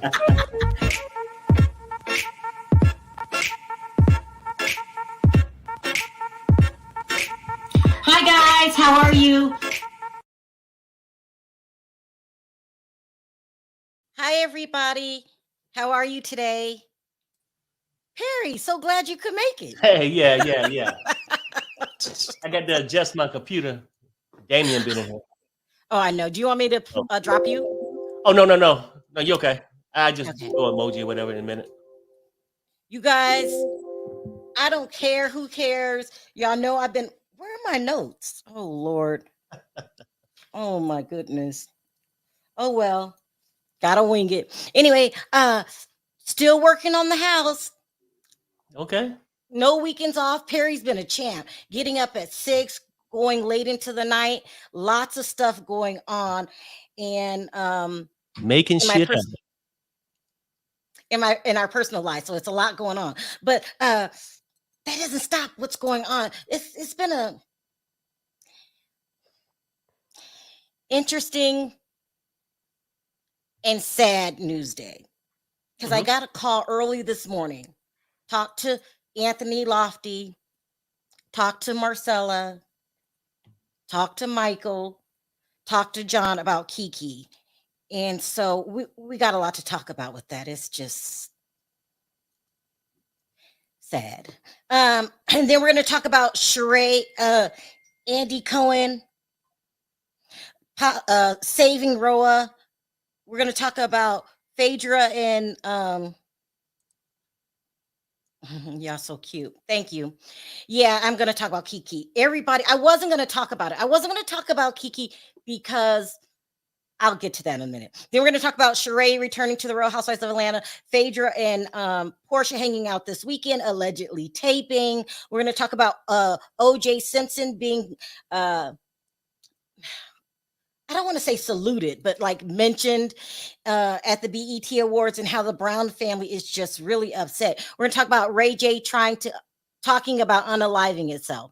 Hi guys, how are you? Hi everybody. How are you today? Perry, so glad you could make it. Hey, yeah. I got to adjust my computer. Damien been in here. Oh, I know. Do you want me to drop you? Oh, no. No, you okay. I just Okay. throw emoji or whatever in a minute. You guys, I don't care. Who cares? Y'all know I've been. Where are my notes? Oh Lord. Oh my goodness. Oh well. Gotta wing it. Anyway, still working on the house. Okay. No weekends off. Perry's been a champ. Getting up at 6, going late into the night. Lots of stuff going on. And making shit happen. In our personal life. So it's a lot going on. But that doesn't stop what's going on. It's been a interesting and sad news day. Because I got a call early this morning. Talked to Anthony Lofty, talked to Marcella, talked to Michael, talked to John about Kiki. And so we got a lot to talk about with that. It's just sad. And then we're going to talk about Sheree, Andy Cohen, saving Roa. We're going to talk about Phaedra and yeah, so cute. Thank you. Yeah, I'm going to talk about Kiki. Everybody, I wasn't going to talk about it. I wasn't going to talk about Kiki because I'll get to that in a minute. Then we're going to talk about Sheree returning to the Real Housewives of Atlanta, Phaedra and Portia hanging out this weekend, allegedly taping. We're going to talk about O.J. Simpson being, I don't want to say saluted, but like mentioned at the BET Awards, and how the Brown family is just really upset. We're going to talk about Ray J talking about unaliving itself.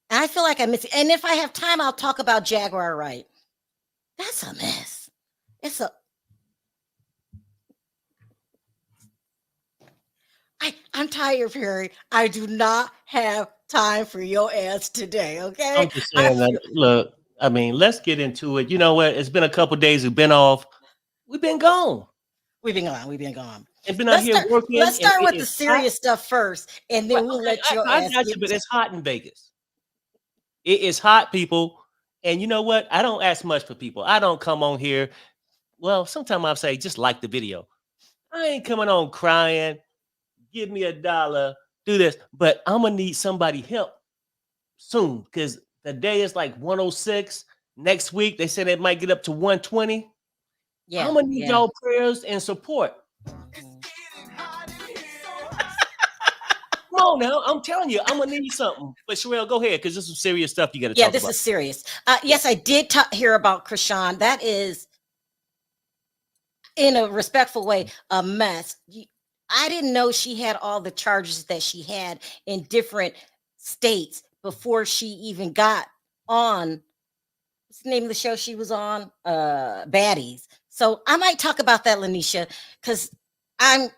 And I feel like I miss it. And if I have time, I'll talk about Jaguar Wright. That's a mess. I'm tired, Perry. I do not have time for your ass today, okay? I'm just saying that, look, I mean, let's get into it. You know what? It's been a couple days. We've been off. We've been gone. We've been gone. It's been out here working. Let's start with the serious stuff first, and then we'll let your ass got you, but it's hot in Vegas. It is hot, people. And you know what? I don't ask much for people. I don't come on here. Well, sometimes I'll say, just like the video. I ain't coming on crying. Give me $1. Do this. But I'm going to need somebody help soon, because the day is like 106. Next week, they said it might get up to 120. Yeah, I'm going to need y'all prayers and support. Come on now, I'm telling you, I'm gonna need something. But Sherelle, go ahead, because this is some serious stuff you got to talk about. Yeah, this is serious. Yes, I did hear about Chrisean. That is, in a respectful way, a mess. I didn't know she had all the charges that she had in different states before she even got on. What's the name of the show she was on? Baddies. So I might talk about that, Lanisha, because I'm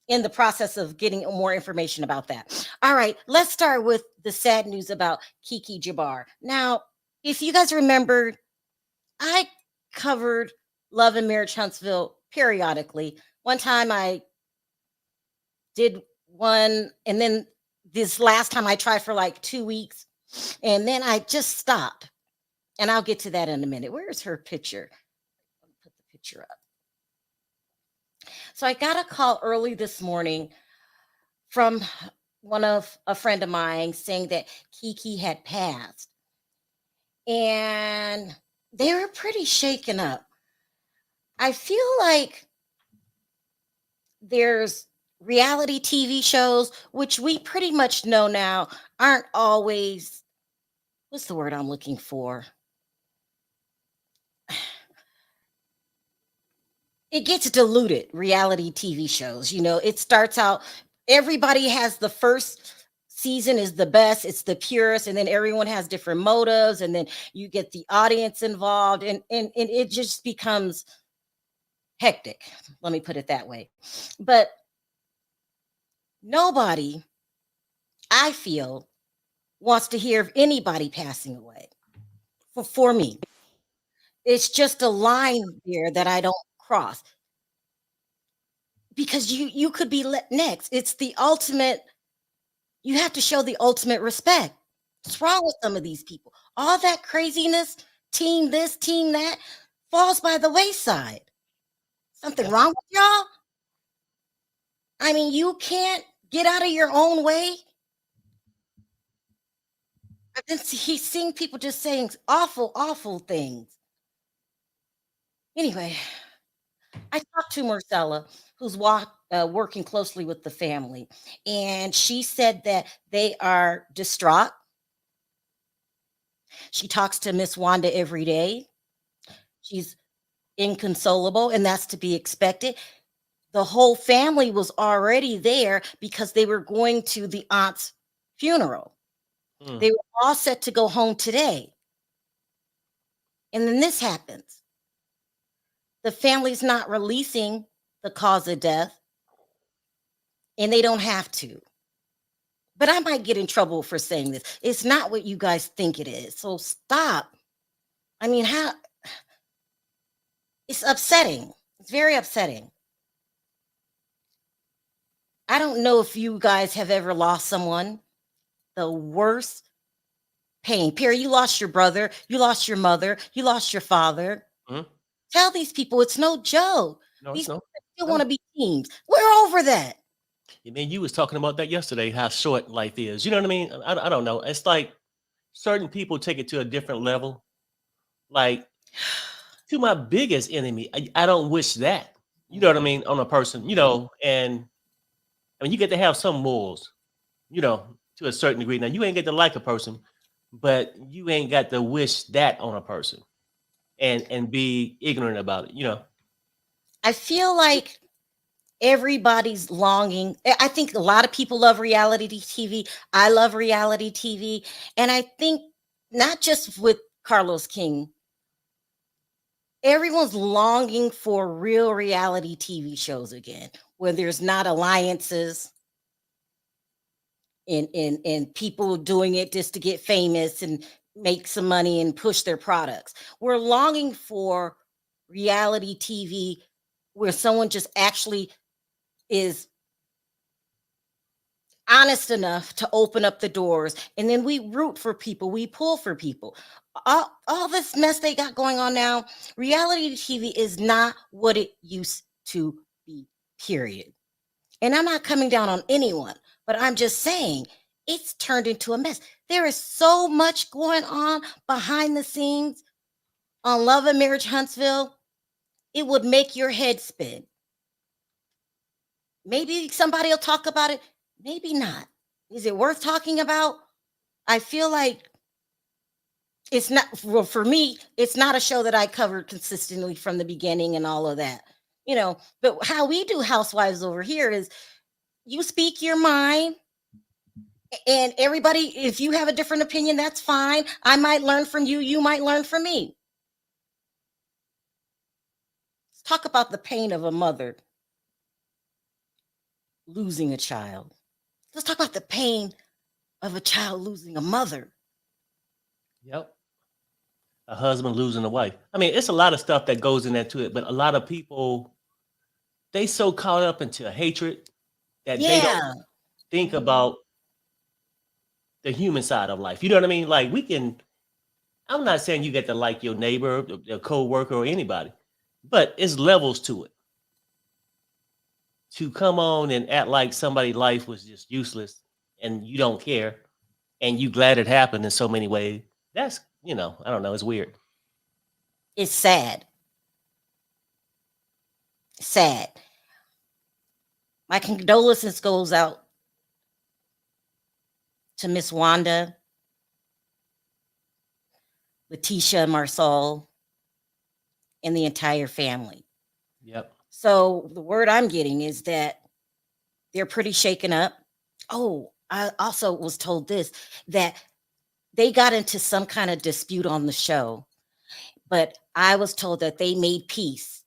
in the process of getting more information about that. All right, let's start with the sad news about Kiki Jabbar. Now, if you guys remember, I covered Love and Marriage Huntsville periodically. One time I did one, and then this last time I tried for like 2 weeks, and then I just stopped. And I'll get to that in a minute. Where's her picture? Put the picture up. So I got a call early this morning from a friend of mine saying that Kiki had passed. And they were pretty shaken up. I feel like there's reality TV shows, which we pretty much know now aren't always, what's the word I'm looking for? It gets diluted, reality TV shows. You know, it starts out, everybody has the first season is the best, it's the purest, and then everyone has different motives, and then you get the audience involved, and it just becomes hectic. Let me put it that way. But nobody, I feel, wants to hear of anybody passing away. For me, it's just a line there that I don't cross because you could be next. It's the ultimate. You have to show the ultimate respect. What's wrong with some of these people? All that craziness, team this, team that, falls by the wayside. Something Yep. wrong with y'all? I mean, you can't get out of your own way. I've been seeing people just saying awful, awful things. Anyway, I talked to Marcella, who's working closely with the family, and she said that they are distraught. She talks to Miss Wanda every day. She's inconsolable, and that's to be expected. The whole family was already there because they were going to the aunt's funeral. Mm. They were all set to go home today. And then this happens. The family's not releasing the cause of death, and they don't have to. But I might get in trouble for saying this. It's not what you guys think it is. So stop. I mean, how it's upsetting. It's very upsetting. I don't know if you guys have ever lost someone. The worst pain. Perry, you lost your brother, you lost your mother, you lost your father. Mhm. Tell these people it's no joke. No, These it's no. people still No. want to be teams. We're over that. I mean, you was talking about that yesterday, how short life is. You know what I mean? I don't know. It's like certain people take it to a different level. Like to my biggest enemy, I don't wish that. You know what I mean on a person. You know, and I mean you get to have some morals. You know, to a certain degree. Now you ain't get to like a person, but you ain't got to wish that on a person and be ignorant about it. You know. I feel like everybody's longing. I think a lot of people love reality TV. I love reality TV. And I think not just with Carlos King, everyone's longing for real reality TV shows again, where there's not alliances and people doing it just to get famous and make some money and push their products. We're longing for reality TV where someone just actually is honest enough to open up the doors, and then we root for people, we pull for people. All this mess they got going on now, reality TV is not what it used to be, period. And I'm not coming down on anyone, but I'm just saying it's turned into a mess. There is so much going on behind the scenes on Love and Marriage Huntsville, it would make your head spin. Maybe somebody will talk about it, maybe not. Is it worth talking about? I feel like it's not, well, for me, it's not a show that I covered consistently from the beginning and all of that. But how we do Housewives over here is you speak your mind, and everybody, if you have a different opinion, that's fine. I might learn from you, you might learn from me. Let's talk about the pain of a mother losing a child. Let's talk about the pain of a child losing a mother. Yep. A husband losing a wife. I mean, it's a lot of stuff that goes in that to it, but a lot of people they so caught up into hatred that they don't Yeah. think about the human side of life. You know what I mean? Like I'm not saying you get to like your neighbor, your co-worker, or anybody, but it's levels to it. To come on and act like somebody's life was just useless and you don't care and you glad it happened in so many ways. That's I don't know, it's weird. It's sad. Sad. My condolences goes out to Miss Wanda, Letitia, Marsal, and the entire family. Yep. So the word I'm getting is that they're pretty shaken up. Oh, I also was told this, that they got into some kind of dispute on the show, but I was told that they made peace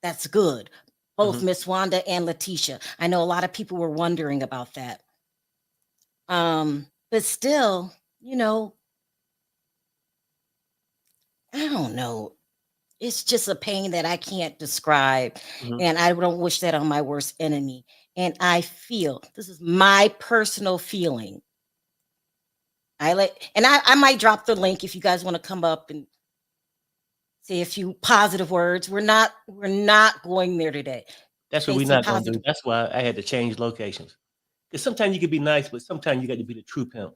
That's good. Both Mhm. Miss Wanda and Letitia. I know a lot of people were wondering about that. But still, you know, I don't know. It's just a pain that I can't describe. Mhm. And I don't wish that on my worst enemy. And I feel this is my personal feeling. I might drop the link if you guys want to come up and say a few positive words. We're not going there today. That's what Say we're some not gonna do. positive. That's why I had to change locations. Because sometimes you can be nice, but sometimes you got to be the true pimp.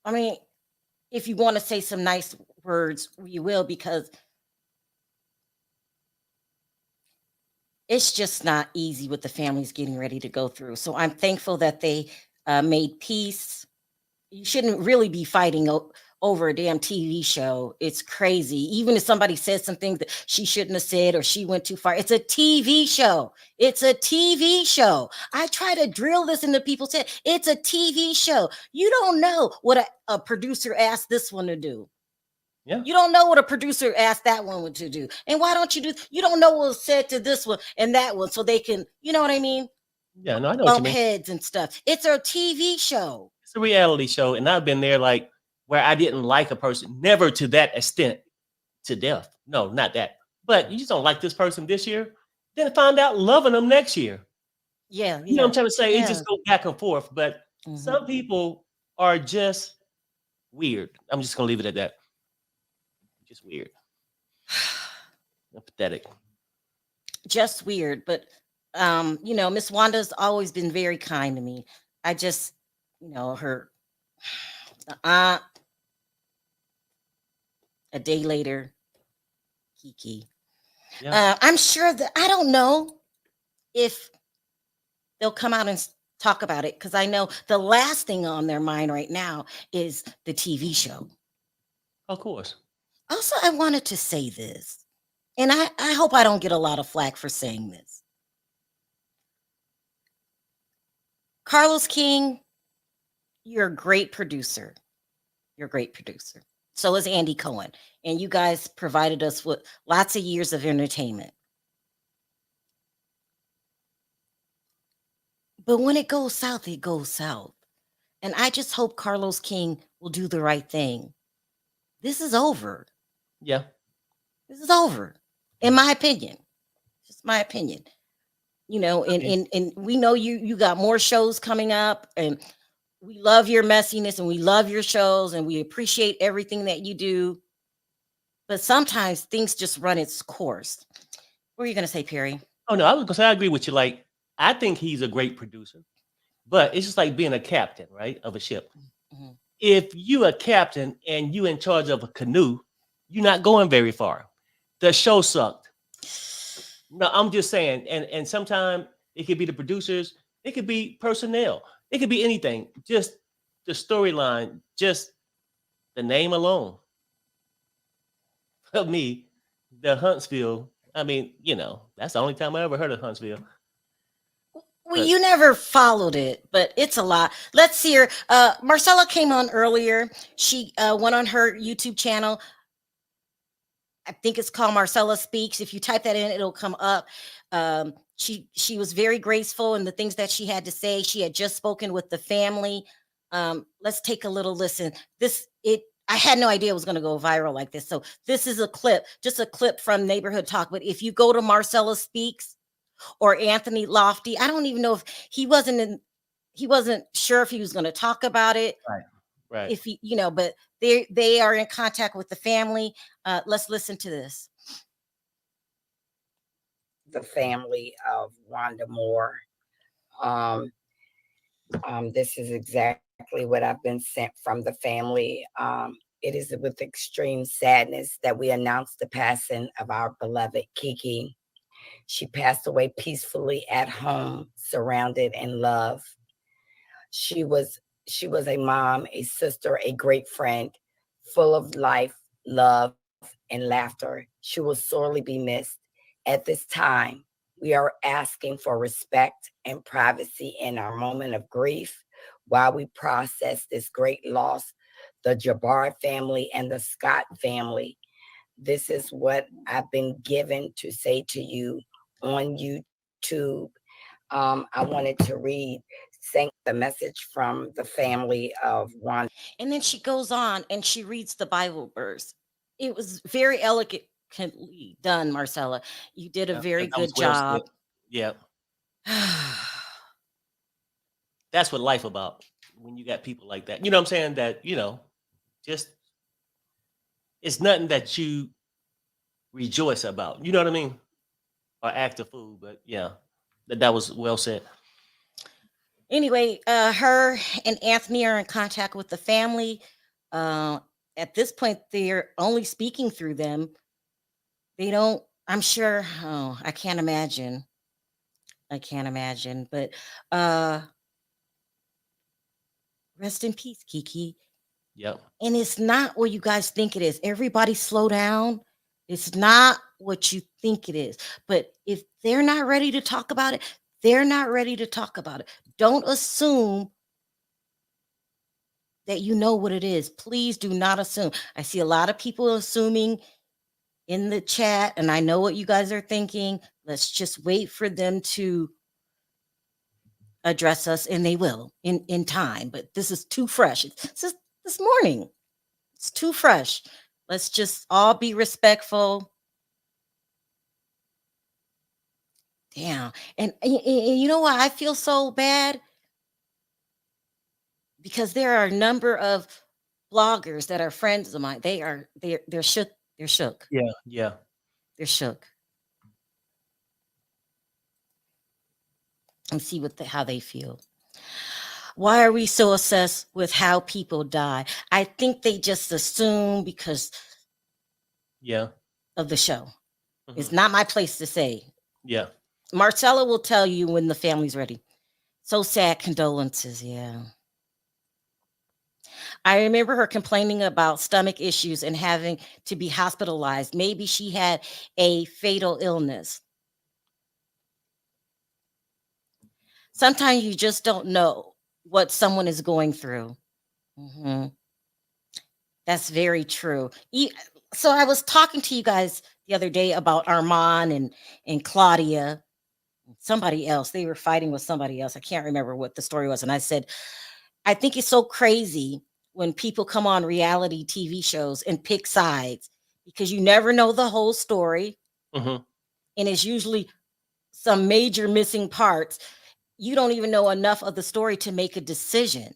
I mean, if you want to say some nice words, you will, because it's just not easy what the family's getting ready to go through. So I'm thankful that they made peace. You shouldn't really be fighting over a damn TV show. It's crazy. Even if somebody says something that she shouldn't have said or she went too far, it's a TV show. It's a TV show. I try to drill this into people's head. It's a TV show. You don't know what a producer asked this one to do. Yeah. You don't know what a producer asked that one to do. And why don't you do? You don't know what was said to this one and that one, so they can, you know what I mean? Yeah, no, I know what you Bump mean. heads and stuff. It's a TV show. It's a reality show, and I've been there like where I didn't like a person, never to that extent to death. No, not that. But you just don't like this person this year, then find out loving them next year. Yeah, You know what yeah, I'm trying to say? It yeah. just goes back and forth. But Mhm. some people are just weird. I'm just gonna leave it at that. Just weird. And pathetic. Just weird, but Miss Wanda's always been very kind to me. I just, her aunt a day later, Kiki. Yeah. I'm sure that I don't know if they'll come out and talk about it, because I know the last thing on their mind right now is the TV show. Of course. Also, I wanted to say this, and I hope I don't get a lot of flack for saying this. Carlos King, you're a great producer. You're a great producer. So is Andy Cohen. And you guys provided us with lots of years of entertainment. But when it goes south, it goes south. And I just hope Carlos King will do the right thing. This is over. Yeah. This is over, in my opinion. Just my opinion. And, Okay. and we know you got more shows coming up, and we love your messiness and we love your shows and we appreciate everything that you do. But sometimes things just run its course. What are you gonna say, Perry? Oh no, I was gonna say I agree with you. Like, I think he's a great producer, but it's just like being a captain, right, of a ship. Mhm. If you a captain and you in charge of a canoe, you're not going very far. The show sucked. No, I'm just saying, and sometimes it could be the producers, it could be personnel, it could be anything. Just the storyline, just the name alone. For me, the Huntsville. I mean, that's the only time I ever heard of Huntsville. Well, But you never followed it, but it's a lot. Let's see her. Marcella came on earlier. She went on her YouTube channel. I think it's called Marcella Speaks. If you type that in, it'll come up. She was very graceful in the things that she had to say. She had just spoken with the family. Let's take a little listen. I had no idea it was going to go viral like this. So this is a clip, just a clip from Neighborhood Talk. But if you go to Marcella Speaks or Anthony Lofty, I don't even know if he wasn't sure if he was going to talk about it, right, right. if but they are in contact with the family. Let's listen to this. The family of Wanda Moore. Um, this is exactly what I've been sent from the family. It is with extreme sadness that we announce the passing of our beloved Kiki. She passed away peacefully at home, surrounded in love. She was she was a mom, a sister, a great friend, full of life, love, and laughter. She will sorely be missed. At this time, we are asking for respect and privacy in our moment of grief while we process this great loss. The Jabbar family and the Scott family, This is what I've been given to say to you on YouTube. I wanted to read the message from the family of Wanda. And then she goes on and she reads the Bible verse. It was very elegantly done, Marcella. You did a very That was good well said. job. Yeah, that's what life about. When you got people like that, you know what I'm saying? That just it's nothing that you rejoice about. You know what I mean? Or act a fool. But yeah, that was well said. Anyway, her and Anthony are in contact with the family. Uh, at this point, they're only speaking through them. They don't, I'm sure, oh, I can't imagine. I can't imagine. But rest in peace, Kiki. Yep. And it's not what you guys think it is. Everybody slow down. It's not what you think it is. But if they're not ready to talk about it, they're not ready to talk about it. Don't assume that you know what it is. Please do not assume. I see a lot of people assuming in the chat, and I know what you guys are thinking. Let's just wait for them to address us, and they will in time. But this is too fresh. It's just this morning. It's too fresh. Let's just all be respectful. Damn. And you know why I feel so bad? Because there are a number of bloggers that are friends of mine. They're shook. They're shook. Yeah. Yeah. They're shook. And see how they feel. Why are we so obsessed with how people die? I think they just assume because of the show. It's not my place to say. Yeah. Marcella will tell you when the family's ready. So sad. Condolences. Yeah. I remember her complaining about stomach issues and having to be hospitalized. Maybe she had a fatal illness. Sometimes you just don't know what someone is going through. That's very true. So I was talking to you guys the other day about Armand and Claudia, somebody else. They were fighting with somebody else. I can't remember what the story was. And I said, I think it's so crazy when people come on reality TV shows and pick sides because you never know the whole story. And it's usually some major missing parts. You don't even know enough of the story to make a decision.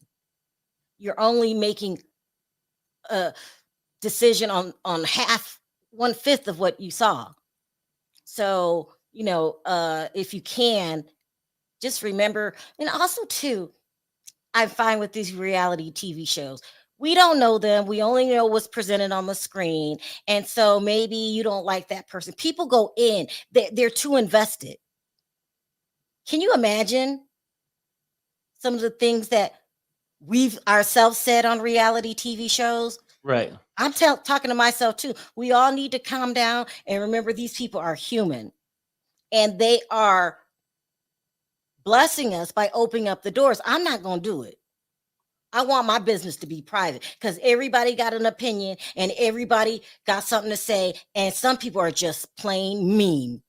You're only making a decision on 1/5 of what you saw. So, if you can, just remember, and also too, I find with these reality TV shows, we don't know them. We only know what's presented on the screen. And so maybe you don't like that person. People go in, they're too invested. Can you imagine some of the things that we've ourselves said on reality TV shows? Right. I'm talking to myself too. We all need to calm down and remember these people are human and they are blessing us by opening up the doors. I'm not going to do it. I want my business to be private because everybody got an opinion and everybody got something to say. And some people are just plain mean.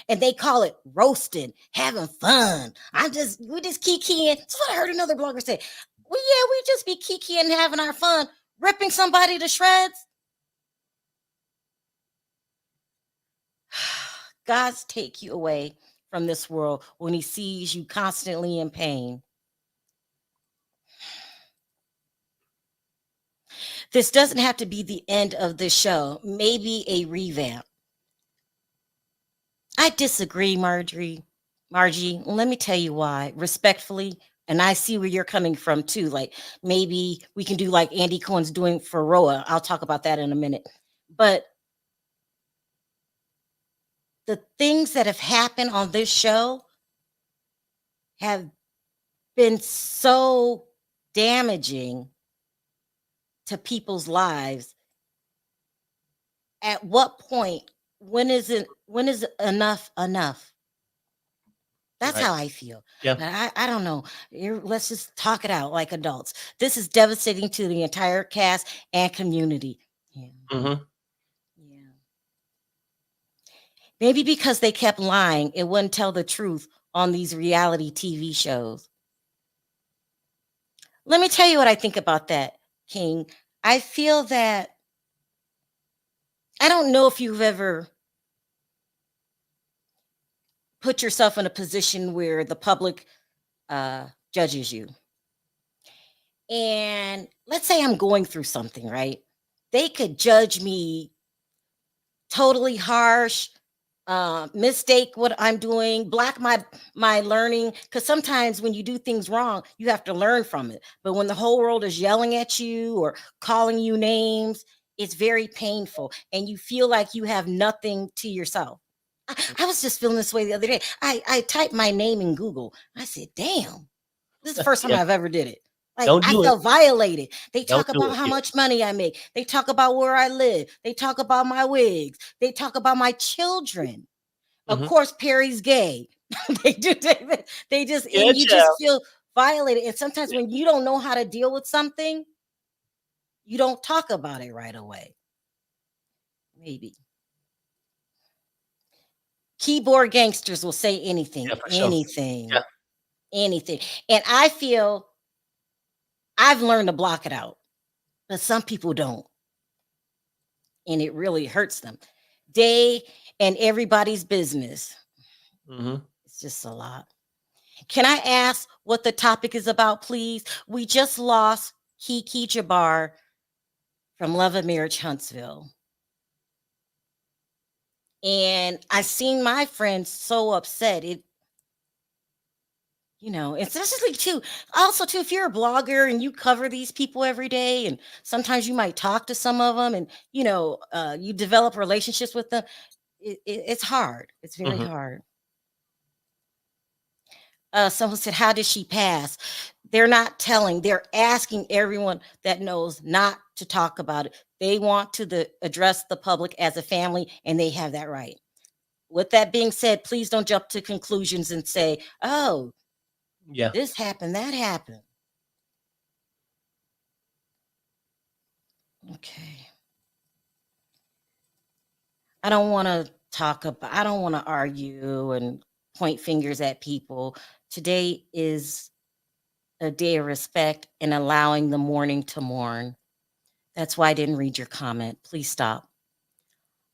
And they call it roasting, having fun. We just kikiing. That's what I heard another blogger say. Well, yeah, we just be kikiing and having our fun, ripping somebody to shreds. God's take you away from this world when he sees you constantly in pain. This doesn't have to be the end of the show. Maybe a revamp. I disagree, Margie. Let me tell you why. Respectfully, and I see where you're coming from too. Like maybe we can do like Andy Cohen's doing for Roa. I'll talk about that in a minute. But the things that have happened on this show have been so damaging to people's lives. At what point, when is enough enough? That's Right. how I feel. Yeah. But I don't know. Let's just talk it out like adults. This is devastating to the entire cast and community. Yeah. Maybe because they kept lying, it wouldn't tell the truth on these reality TV shows. Let me tell you what I think about that, King. I feel that I don't know if you've ever put yourself in a position where the public judges you. And let's say I'm going through something, right? They could judge me totally harsh, mistake what I'm doing, block my learning. Because sometimes when you do things wrong, you have to learn from it. But when the whole world is yelling at you or calling you names, it's very painful, and you feel like you have nothing to yourself. I was just feeling this way the other day. I typed my name in Google. I said, "Damn, this is the first time Yeah. I've ever did it." Like, Don't I do it. felt violated. They Don't talk do about it. how Yeah. much money I make. They talk about where I live. They talk about my wigs. They talk about my children. Of Mhm. course, Perry's gay. They do. They just, Yeah, and you just child. feel violated. And sometimes when you don't know how to deal with something, you don't talk about it right away. Maybe keyboard gangsters will say anything, Yeah, for sure. anything, Yeah. anything. And I feel I've learned to block it out, but some people don't. And it really hurts them. They and everybody's business. Mhm. It's just a lot. Can I ask what the topic is about, please? We just lost Kiki Jabbar from Love and Marriage Huntsville. And I seen my friends so upset. Especially too, also too, if you're a blogger and you cover these people every day, and sometimes you might talk to some of them, and you develop relationships with them. It's hard. It's very Mhm. hard. Someone said, "How did she pass?" They're not telling. They're asking everyone that knows not to talk about it. They want to address the public as a family, and they have that right. With that being said, please don't jump to conclusions and say, "Oh, Yeah. this happened, that happened." Okay. I don't want to talk about. I don't want to argue and point fingers at people. Today is a day of respect and allowing the mourning to mourn. That's why I didn't read your comment. Please stop.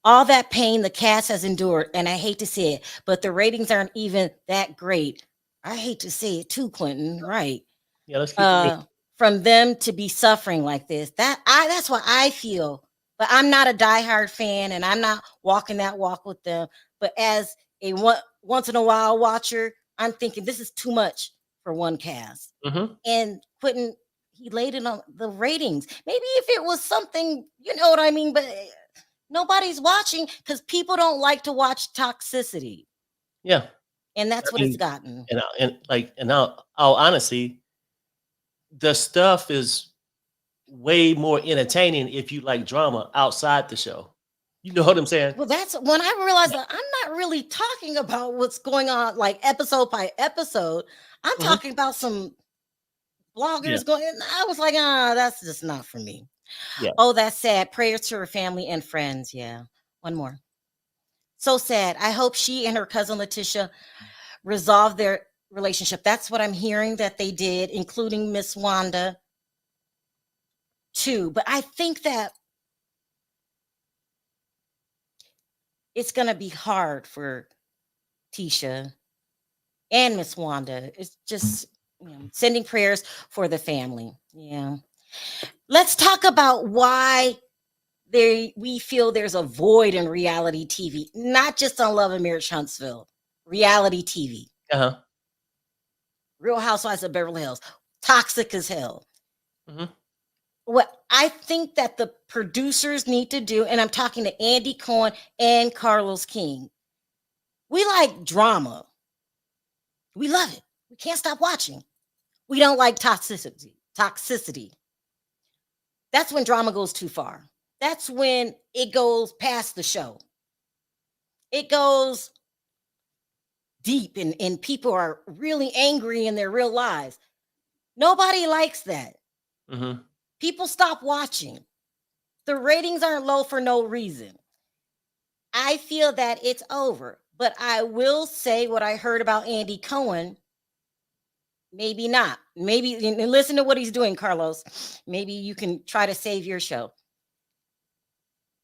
All that pain the cast has endured, and I hate to say it, but the ratings aren't even that great. I hate to say it too, Clinton, right? Yeah, let's keep it real. From them to be suffering like this. That's what I feel. But I'm not a diehard fan, and I'm not walking that walk with them. But as a once in a while watcher, I'm thinking this is too much for one cast. Mhm. And Quentin, he laid it on the ratings. Maybe if it was something, you know what I mean, but nobody's watching because people don't like to watch toxicity, Yeah. and that's I what it's mean, gotten. and all honesty, the stuff is way more entertaining if you like drama outside the show. You know what I'm saying? Well, that's when I realized that I'm not really talking about what's going on like episode by episode. I'm Mhm. talking about some Yeah. bloggers going. And I was like, that's just not for me. Yeah. Oh, that's sad. Prayers to her family and friends. Yeah. One more. So sad. I hope she and her cousin Letitia resolve their relationship. That's what I'm hearing that they did, including Miss Wanda too. But I think that it's going to be hard for Tisha and Miss Wanda. It's just sending prayers for the family. Yeah. Let's talk about why we feel there's a void in reality TV, not just on Love and Marriage Huntsville, reality TV. Uh-huh. Real Housewives of Beverly Hills, toxic as hell. Mhm. What I think that the producers need to do, and I'm talking to Andy Cohen and Carlos King, we like drama. We love it. We can't stop watching. We don't like toxicity. Toxicity. That's when drama goes too far. That's when it goes past the show. It goes deep, and people are really angry in their real lives. Nobody likes that. Mhm. People stop watching. The ratings aren't low for no reason. I feel that it's over. But I will say what I heard about Andy Cohen. Maybe not. Maybe and listen to what he's doing, Carlos. Maybe you can try to save your show.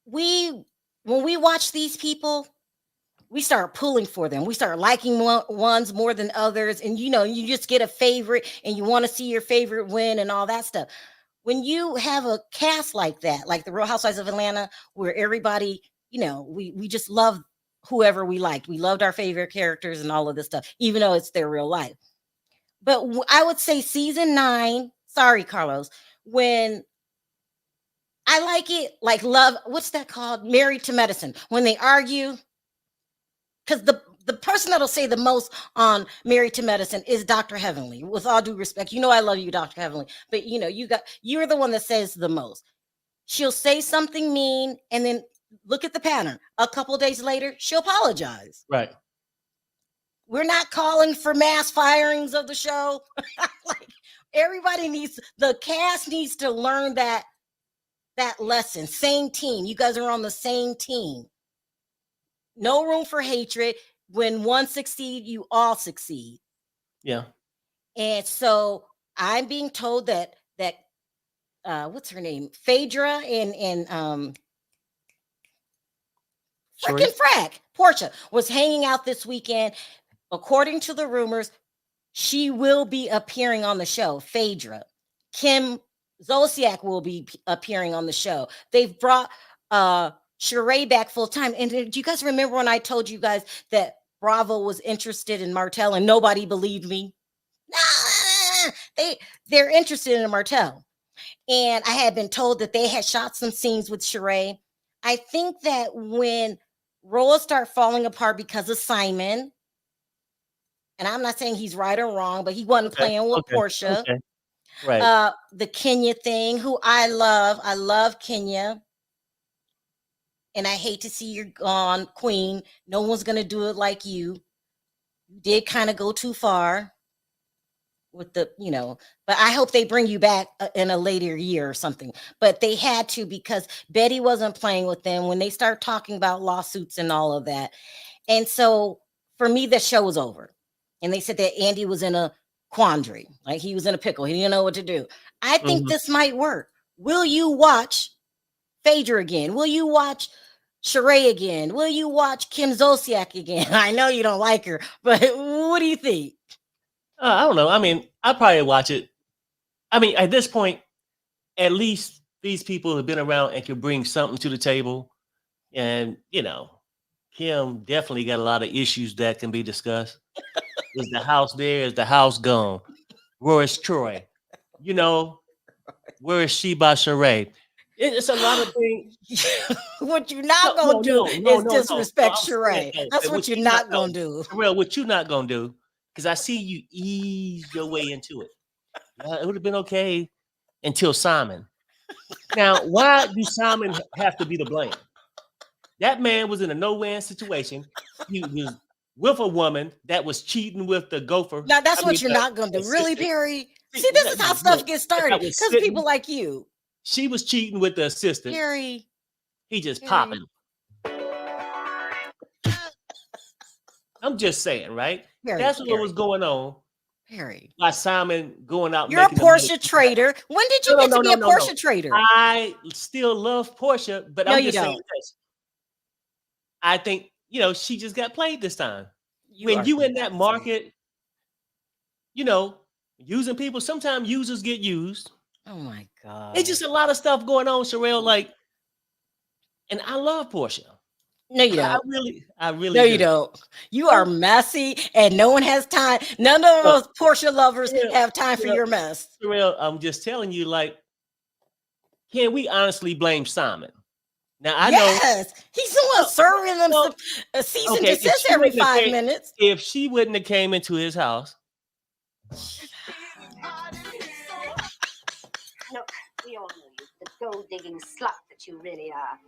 When we watch these people, we start pulling for them. We start liking ones more than others. And you just get a favorite and you want to see your favorite win and all that stuff. When you have a cast like that, like the Real Housewives of Atlanta, where everybody, we just love whoever we liked. We loved our favorite characters and all of this stuff, even though it's their real life. But I would say season 9, sorry, Carlos, when I like it, like love, what's that called? Married to Medicine. When they argue, because the person that'll say the most on Married to Medicine is Dr. Heavenly. With all due respect, I love you, Dr. Heavenly, but you're the one that says the most. She'll say something mean, and then look at the pattern. A couple days later, she'll apologize. Right. We're not calling for mass firings of the show. Like the cast needs to learn that lesson. Same team. You guys are on the same team. No room for hatred. When one succeed, you all succeed. Yeah. And so I'm being told that what's her name? Phaedra and freaking frack. Portia was hanging out this weekend. According to the rumors, she will be appearing on the show. Phaedra. Kim Zolciak will be appearing on the show. They've brought Sheree back full time. And do you guys remember when I told you guys that Bravo was interested in Martell and nobody believed me? They're interested in Martell. And I had been told that they had shot some scenes with Sheree. I think that when roles start falling apart because of Simon, and I'm not saying he's right or wrong, but he wasn't playing with Portia. Okay. Right. The Kenya thing, who I love Kenya. And I hate to see you're gone, Queen. No one's going to do it like you. You did kind of go too far with but I hope they bring you back in a later year or something. But they had to, because Betty wasn't playing with them when they start talking about lawsuits and all of that. And so for me, the show was over. And they said that Andy was in a quandary, like he was in a pickle. He didn't know what to do. I think this might work. Will you watch Phaedra again? Will you watch Sheree again? Will you watch Kim Zolciak again? I know you don't like her, but what do you think? I don't know. I mean, I'll probably watch it. I mean, at this point, at least these people have been around and can bring something to the table. And, Kim definitely got a lot of issues that can be discussed. Is the house there? Is the house gone? Where is Troy? Where is she by Sheree? It's a lot of things. What you're not going to do is disrespect Sheree. That's what you're not going to do. Well, what you're not going to do, because I see you ease your way into it. It would have been okay until Simon. Now, why do Simon have to be the blame? That man was in a no-win situation. He was with a woman that was cheating with the gopher. Now, that's what you're not going to do. Really, Perry? See, this is how stuff gets started. Because people like you. She was cheating with the assistant. Perry. He just popping. I'm just saying, right? That's what was going on. Perry. By Simon going out. You're a Portia trader. When did you get to be a Portia trader? I still love Portia, but I'm just saying this. I think, she just got played this time. When you in that market, using people, sometimes users get used. Oh my God. It's just a lot of stuff going on, Sherelle. And I love Portia. No, you don't. I really No, you don't. You are messy and no one has time. None of those Portia lovers have time for your mess. Sherelle, I'm just telling you, can we honestly blame Simon? Now, I know. He's the one serving them a cease and desist every 5 minutes. If she wouldn't have came into his house. Look, we all know you, the gold-digging slut that you really are.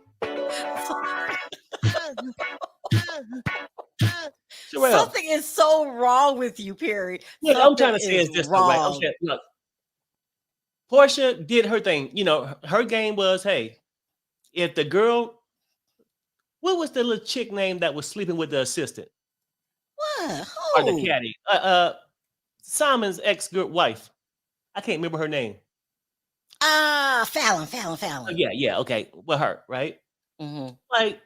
Something is so wrong with you, Perry. What I'm trying to say is this, right? Okay, look, Portia did her thing. Her game was, hey, if the girl, What was the little chick name that was sleeping with the assistant What? or the Who? caddy? Simon's ex-wife. I can't remember her name. Fallon, Oh, Fallon. yeah, okay. With her, right? Hmm. Like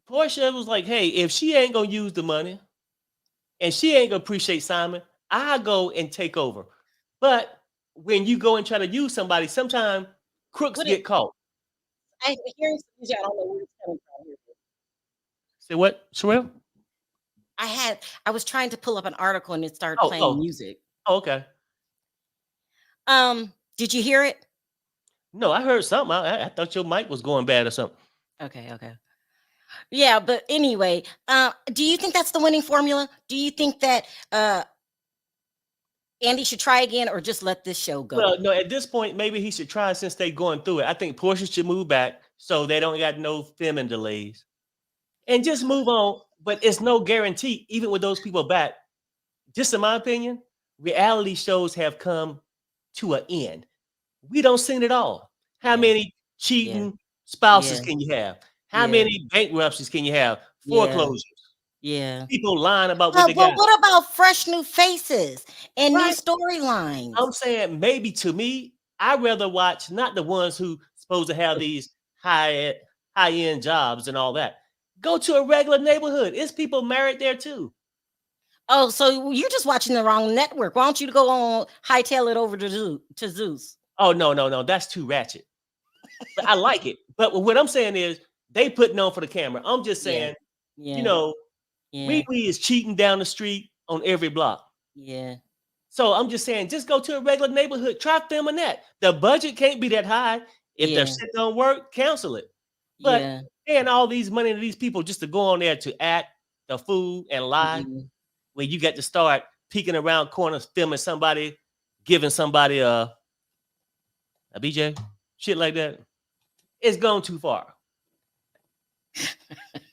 Portia was like, hey, if she ain't gonna use the money and she ain't gonna appreciate Simon, I go and take over. But when you go and try to use somebody, sometimes crooks What is, get caught. I hearing some music, I don't know where it's coming from. Say what, Sherelle? I was trying to pull up an article and it started Oh, playing oh, music. oh, okay. Did you hear it? No, I heard something. I thought your mic was going bad or something. Okay. Yeah, but anyway, do you think that's the winning formula? Do you think that Andy should try again or just let this show go? Well, no, at this point, maybe he should try since they going through it. I think Portia should move back so they don't got no filming delays and just move on. But it's no guarantee, even with those people back. Just in my opinion, reality shows have come to an end. We don't see it all. How Yeah, many yeah, cheating spouses yeah, can you have? How yeah, many bankruptcies can you have? yeah, Foreclosures. yeah. People lying about what they But got. what about fresh new faces and new Right. storylines? I'm saying maybe to me, I'd rather watch not the ones who supposed to have these high end jobs and all that. Go to a regular neighborhood. It's people married there too. Oh, so you're just watching the wrong network. Why don't you go on hightail it over to Zeus? Oh no, that's too ratchet. But I like it. But what I'm saying is they putting on for the camera. I'm just Yeah, saying, you yeah, know, yeah, Riri is cheating down the street on every block. yeah, So I'm just saying, just go to a regular neighborhood. Try filming that. The budget can't be that high. If their yeah, shit don't work, cancel it. But yeah. paying all these money to these people just to go on there to act the fool and lie, Mm-mm. when you got to start peeking around corners, filming somebody, giving somebody a BJ, shit like that, it's gone too far.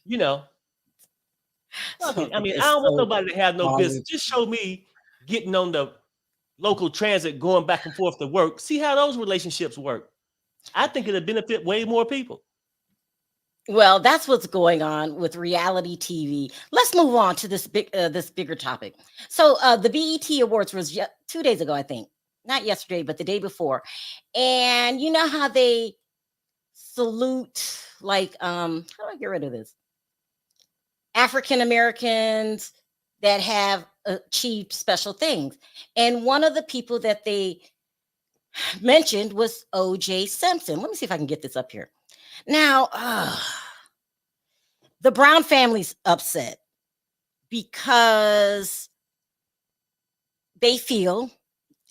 You know, fuck it. I mean, I It's don't want so nobody to have no business. volume. Just show me getting on the local transit, going back and forth to work. See how those relationships work. I think it'll benefit way more people. Well, that's what's going on with reality TV. Let's move on to this bigger topic. So, the BET Awards was 2 days ago, I think. Not yesterday, but the day before. And you know how they salute, like, how do I get rid of this? African Americans that have achieved special things. And one of the people that they mentioned was O.J. Simpson. Let me see if I can get this up here. Now, the Brown family's upset because they feel,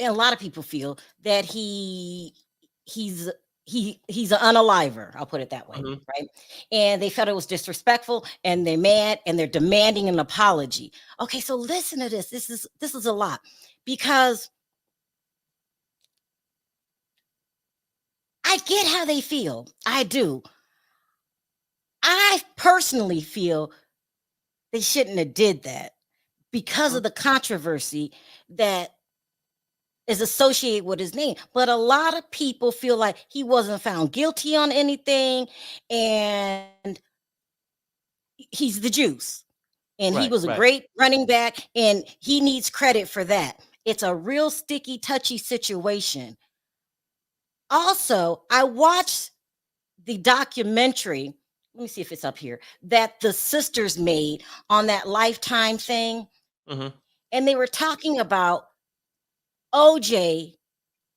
and a lot of people feel, that he's an unaliver. I'll put it that way, Mhm. right? And they felt it was disrespectful, and they're mad, and they're demanding an apology. Okay, so listen to this. This is a lot because I get how they feel. I do. I personally feel they shouldn't have did that because Mhm. of the controversy that is associated with his name. But a lot of people feel like he wasn't found guilty on anything and he's the juice. And he Right, was a right. great running back and he needs credit for that. It's a real sticky, touchy situation. Also, I watched the documentary. Let me see if it's up here that the sisters made on that Lifetime thing. Mhm. And they were talking about OJ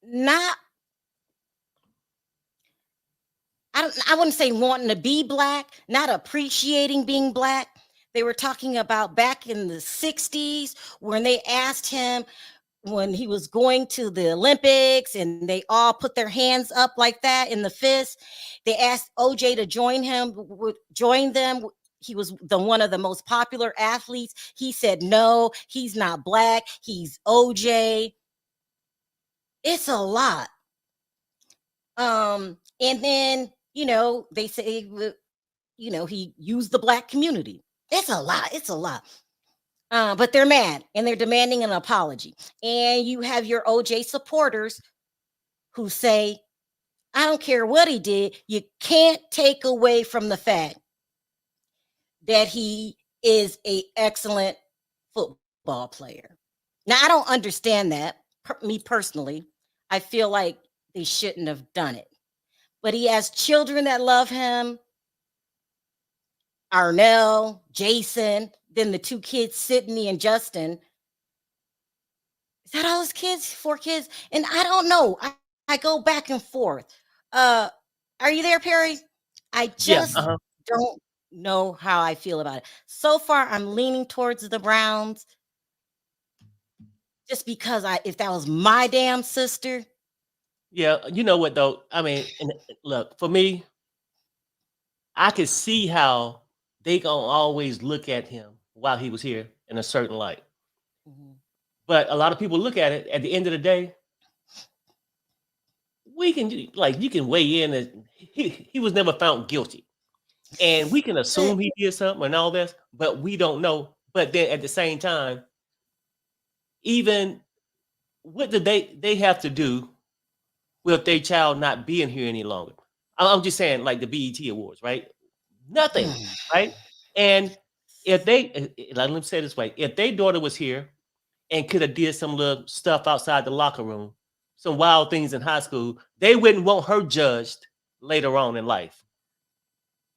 not, I wouldn't say wanting to be black, not appreciating being black. They were talking about back in the 60s when they asked him when he was going to the Olympics and they all put their hands up like that in the fist. They asked OJ to join them. He was one of the most popular athletes. He said, no, he's not black. He's OJ. It's a lot. And then, they say, he used the black community. It's a lot. It's a lot. But they're mad and they're demanding an apology. And you have your OJ supporters who say, I don't care what he did. You can't take away from the fact that he is a excellent football player. Now, I don't understand that. Me personally, I feel like they shouldn't have done it. But he has children that love him. Arnell, Jason, then the two kids, Sydney and Justin. Is that all his kids? 4 kids? And I don't know. I go back and forth. Are you there, Perry? I Yeah. just don't know how I feel about it. So far, I'm leaning towards the Browns just because if that was my damn sister. Yeah. You know what though? I mean, and look, for me, I could see how they gonna always look at him while he was here in a certain light. Mhm. But a lot of people look at it at the end of the day. We can you can weigh in and he was never found guilty. And we can assume he did something and all this, but we don't know. But then at the same time, even what did they have to do with their child not being here any longer? I'm just saying, like the BET Awards, right? Nothing, right? And if let me say it this way, if their daughter was here and could have did some little stuff outside the locker room, some wild things in high school, they wouldn't want her judged later on in life,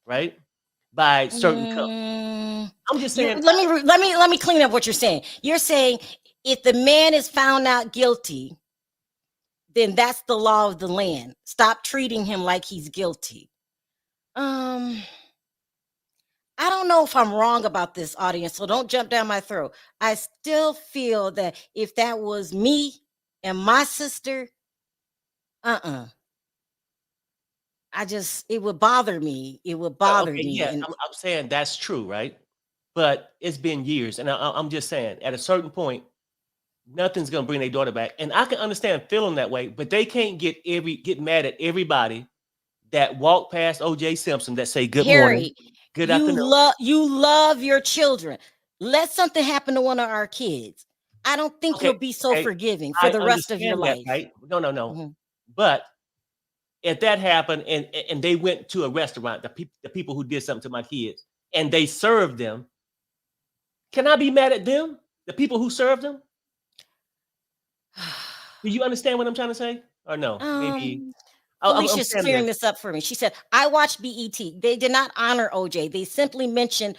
right? By certain couples. I'm just saying, Let me clean up what you're saying. You're saying if the man is found out guilty, then that's the law of the land. Stop treating him like he's guilty. I don't know if I'm wrong about this, audience, so don't jump down my throat. I still feel that if that was me and my sister, it would bother me. It would bother okay, me. yeah, And I'm saying that's true, right? But it's been years, and I'm just saying, at a certain point, nothing's gonna bring their daughter back. And I can understand feeling that way, but they can't get mad at everybody that walk past OJ Simpson that say good morning, Harry, good afternoon. you love your children. Let something happen to one of our kids. I don't think Okay, you'll be so okay, forgiving for I the rest of your understand that, life. right? No. Mhm. But if that happened and they went to a restaurant, the people who did something to my kids, and they served them, can I be mad at them? The people who served them? Do you understand what I'm trying to say? Or no? Maybe I'm Felicia's saying clearing this. this up for me. She said, I watched BET. They did not honor OJ. They simply mentioned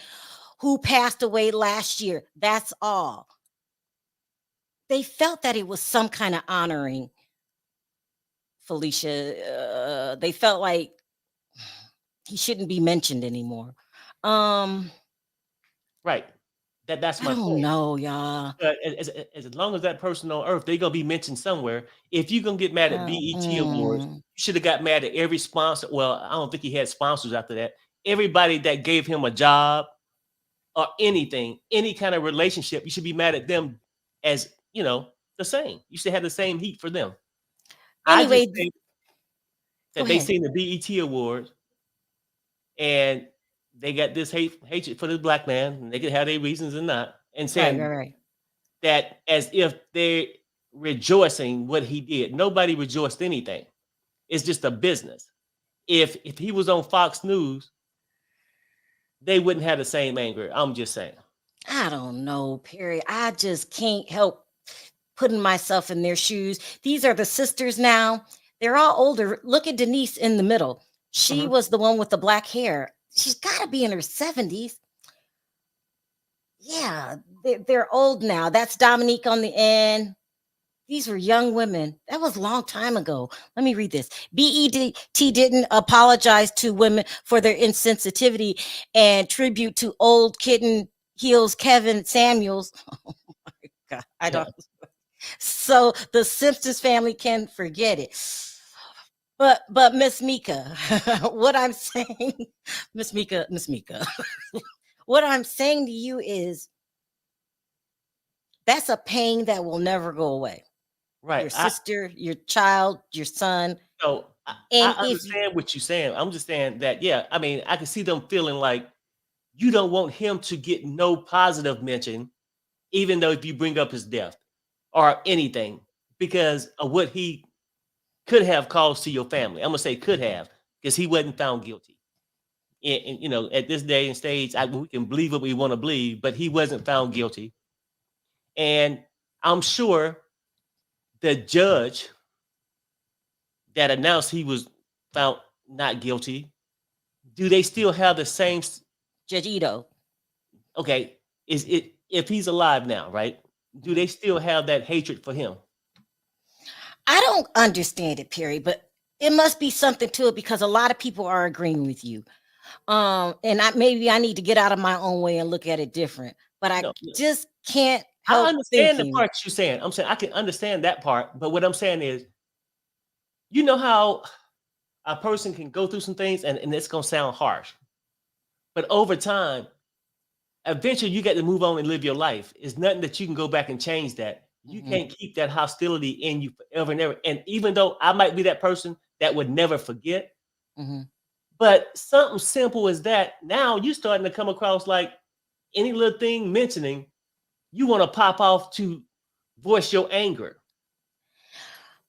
who passed away last year. That's all. They felt that it was some kind of honoring, Felicia. They felt like he shouldn't be mentioned anymore. Right. That's I my don't point. know, y'all. But as long as that person on earth, they're gonna be mentioned somewhere. If you're gonna get mad at BET Awards, you should have got mad at every sponsor. Well, I don't think he had sponsors after that. Everybody that gave him a job or anything, any kind of relationship, you should be mad at them as the same. You should have the same heat for them. I just Anyway, think go that they ahead. seen the BET Awards and they got this hatred for this black man, and they could have their reasons or not, and saying Right. that as if they're rejoicing what he did. Nobody rejoiced anything. It's just a business. If he was on Fox News, they wouldn't have the same anger. I'm just saying. I don't know, Perry. I just can't help putting myself in their shoes. These are the sisters now. They're all older. Look at Denise in the middle. She was the one with the black hair. She's got to be in her 70s. Yeah, they're old now. That's Dominique on the end. These were young women. That was a long time ago. Let me read this. BET didn't apologize to women for their insensitivity and tribute to old kitten heels Kevin Samuels. Oh my God. I don't. So the Simpsons family can forget it. But Miss Mika, what I'm saying, Miss Mika, what I'm saying to you is that's a pain that will never go away. Right. Your sister, your child, your son. So I And if you, understand what you're saying. I'm just saying that, yeah, I mean, I can see them feeling like you don't want him to get no positive mention, even though if you bring up his death or anything, because of what he could have caused to your family. I'm gonna say could have, because he wasn't found guilty. And you know, at this day and stage, we can believe what we want to believe, but he wasn't found guilty. And I'm sure the judge that announced he was found not guilty, do they still have the same? Judge Ito. Okay, is it if he's alive now, right? Do they still have that hatred for him? I don't understand it, Perry, but it must be something to it because a lot of people are agreeing with you. And maybe I need to get out of my own way and look at it different. But I No, just can't I help understand the thinking. part you're saying. I'm saying I can understand that part, but what I'm saying is, you know how a person can go through some things, and it's gonna sound harsh, but over time, eventually you get to move on and live your life. It's nothing that you can go back and change that. You Mhm, can't keep that hostility in you forever and ever. And even though I might be that person that would never forget, mhm. but something simple as that, now you're starting to come across like any little thing mentioning, you want to pop off to voice your anger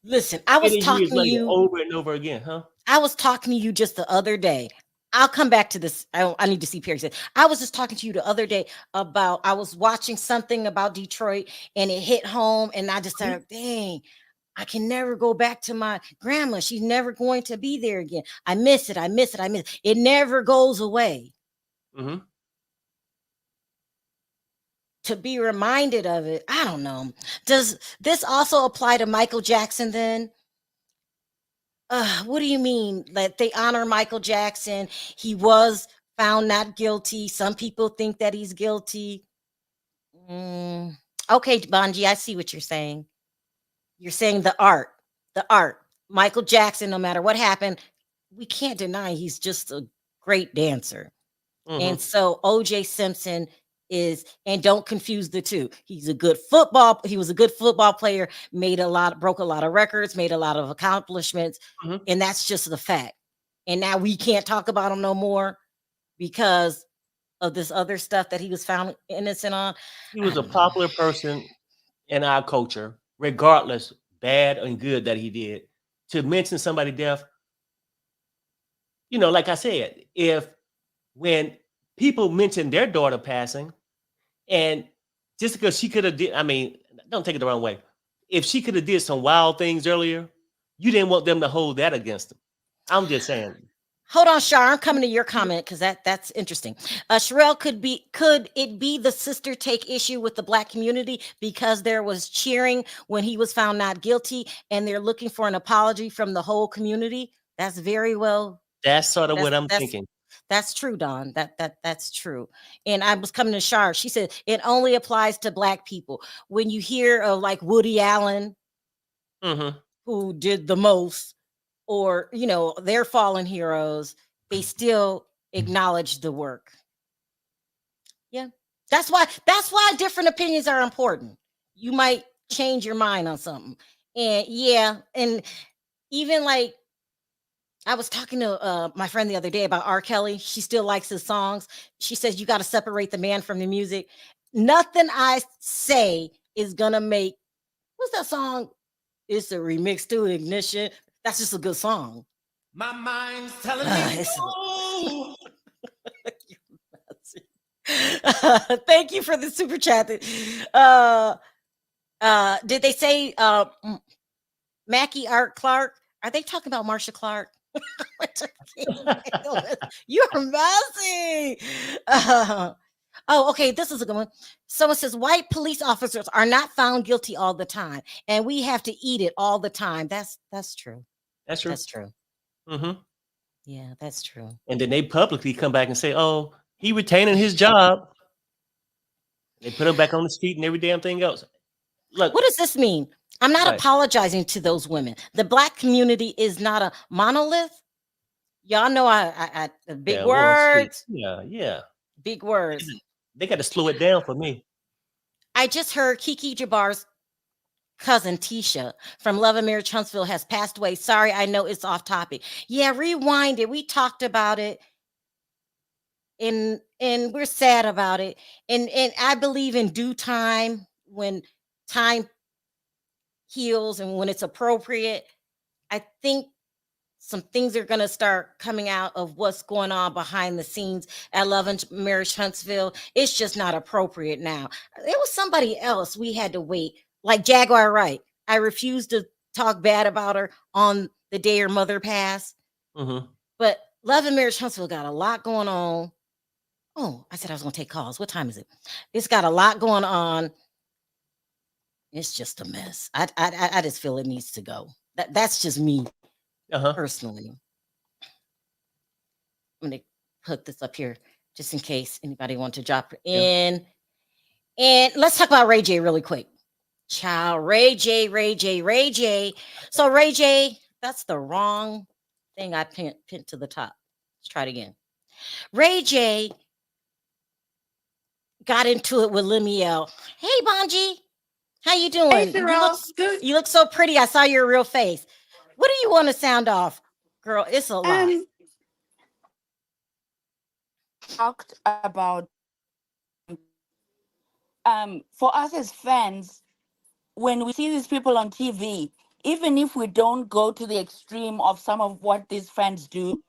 Listen, I was 20 years talking to later you. over and over again, huh? I was talking to you just the other day. I'll come back to this. I need to see Perry said. I was just talking to you the other day about I was watching something about Detroit and it hit home, and I just Mhm, said, dang, I can never go back to my grandma. She's never going to be there again. I miss it. I miss it. I miss it. It never goes away. mhm. To be reminded of it, I don't know. Does this also apply to Michael Jackson then? What do you mean that they honor Michael Jackson? He was found not guilty. Some people think that he's guilty. Mm, okay, Bonji, I see what you're saying. You're saying the art. Michael Jackson, no matter what happened, we can't deny he's just a great dancer. And Mhm. so OJ Simpson is, and don't confuse the two. He was a good football player, broke a lot of records, made a lot of accomplishments, Mhm. and that's just the fact. And now we can't talk about him no more because of this other stuff that he was found innocent on. He I was a don't know. popular person in our culture, regardless, bad and good that he did. To mention somebody death, you know, like I said, if when people mention their daughter passing, and just because she could have did, I mean, don't take it the wrong way. If she could have did some wild things earlier, you didn't want them to hold that against them. I'm just saying. Hold on, Shar. I'm coming to your comment because that's interesting. Sherelle, could it be the sister take issue with the black community because there was cheering when he was found not guilty, and they're looking for an apology from the whole community? That's very well. That's sort of That's what I'm that's thinking. that's true, Don. That's true. And I was coming to Shar. She said it only applies to black people. When you hear of like Woody Allen, Mhm. who did the most, or their fallen heroes, they still acknowledge the work. Yeah, that's why different opinions are important. You might change your mind on something. And yeah, and even like I was talking to my friend the other day about R. Kelly. She still likes his songs. She says you got to separate the man from the music. Nothing I say is gonna make, what's that song? It's a remix to Ignition. That's just a good song. My mind's telling me It's no. Thank you for the super chat. Did they say Mackie Art Clark? Are they talking about Marsha Clark? You're messy. Oh, okay. This is a good one. Someone says white police officers are not found guilty all the time, and we have to eat it all the time. That's true. That's true. That's true. Mhm. Yeah, that's true. And then they publicly come back and say, "Oh, he retaining his job." They put him back on the street and every damn thing else. Look, What does this mean? I'm not right. apologizing to those women. The black community is not a monolith. Y'all know I big Yeah, well, see, words, yeah. big words. They got to slow it down for me. I just heard Kiki Jabbar's cousin Tisha from Love and Marriage Huntsville has passed away. Sorry, I know it's off topic. Yeah, rewind it. We talked about it, and we're sad about it. And I believe in due time, when time heals and when it's appropriate. I think some things are going to start coming out of what's going on behind the scenes at Love and Marriage Huntsville. It's just not appropriate now. It was somebody else we had to wait, like Jaguar Wright. I refused to talk bad about her on the day her mother passed. Mm-hmm. But Love and Marriage Huntsville got a lot going on. Oh, I said I was going to take calls. What time is it? It's got a lot going on. It's just a mess. I just feel it needs to go. That's just me Uh-huh. personally. I'm gonna put this up here just in case anybody wants to drop it Yeah. in. And let's talk about Ray J really quick. Child, Ray J, Ray J, Ray J. So Ray J, that's the wrong thing I pinned to the top. Let's try it again. Ray J got into it with Lemuel. Hey Bonji, how you Hey, doing? Cheryl. Good. You look so pretty. I saw your real face. What do you want to sound off, girl? It's a lot. Talked about for us as fans, when we see these people on TV, even if we don't go to the extreme of some of what these fans do,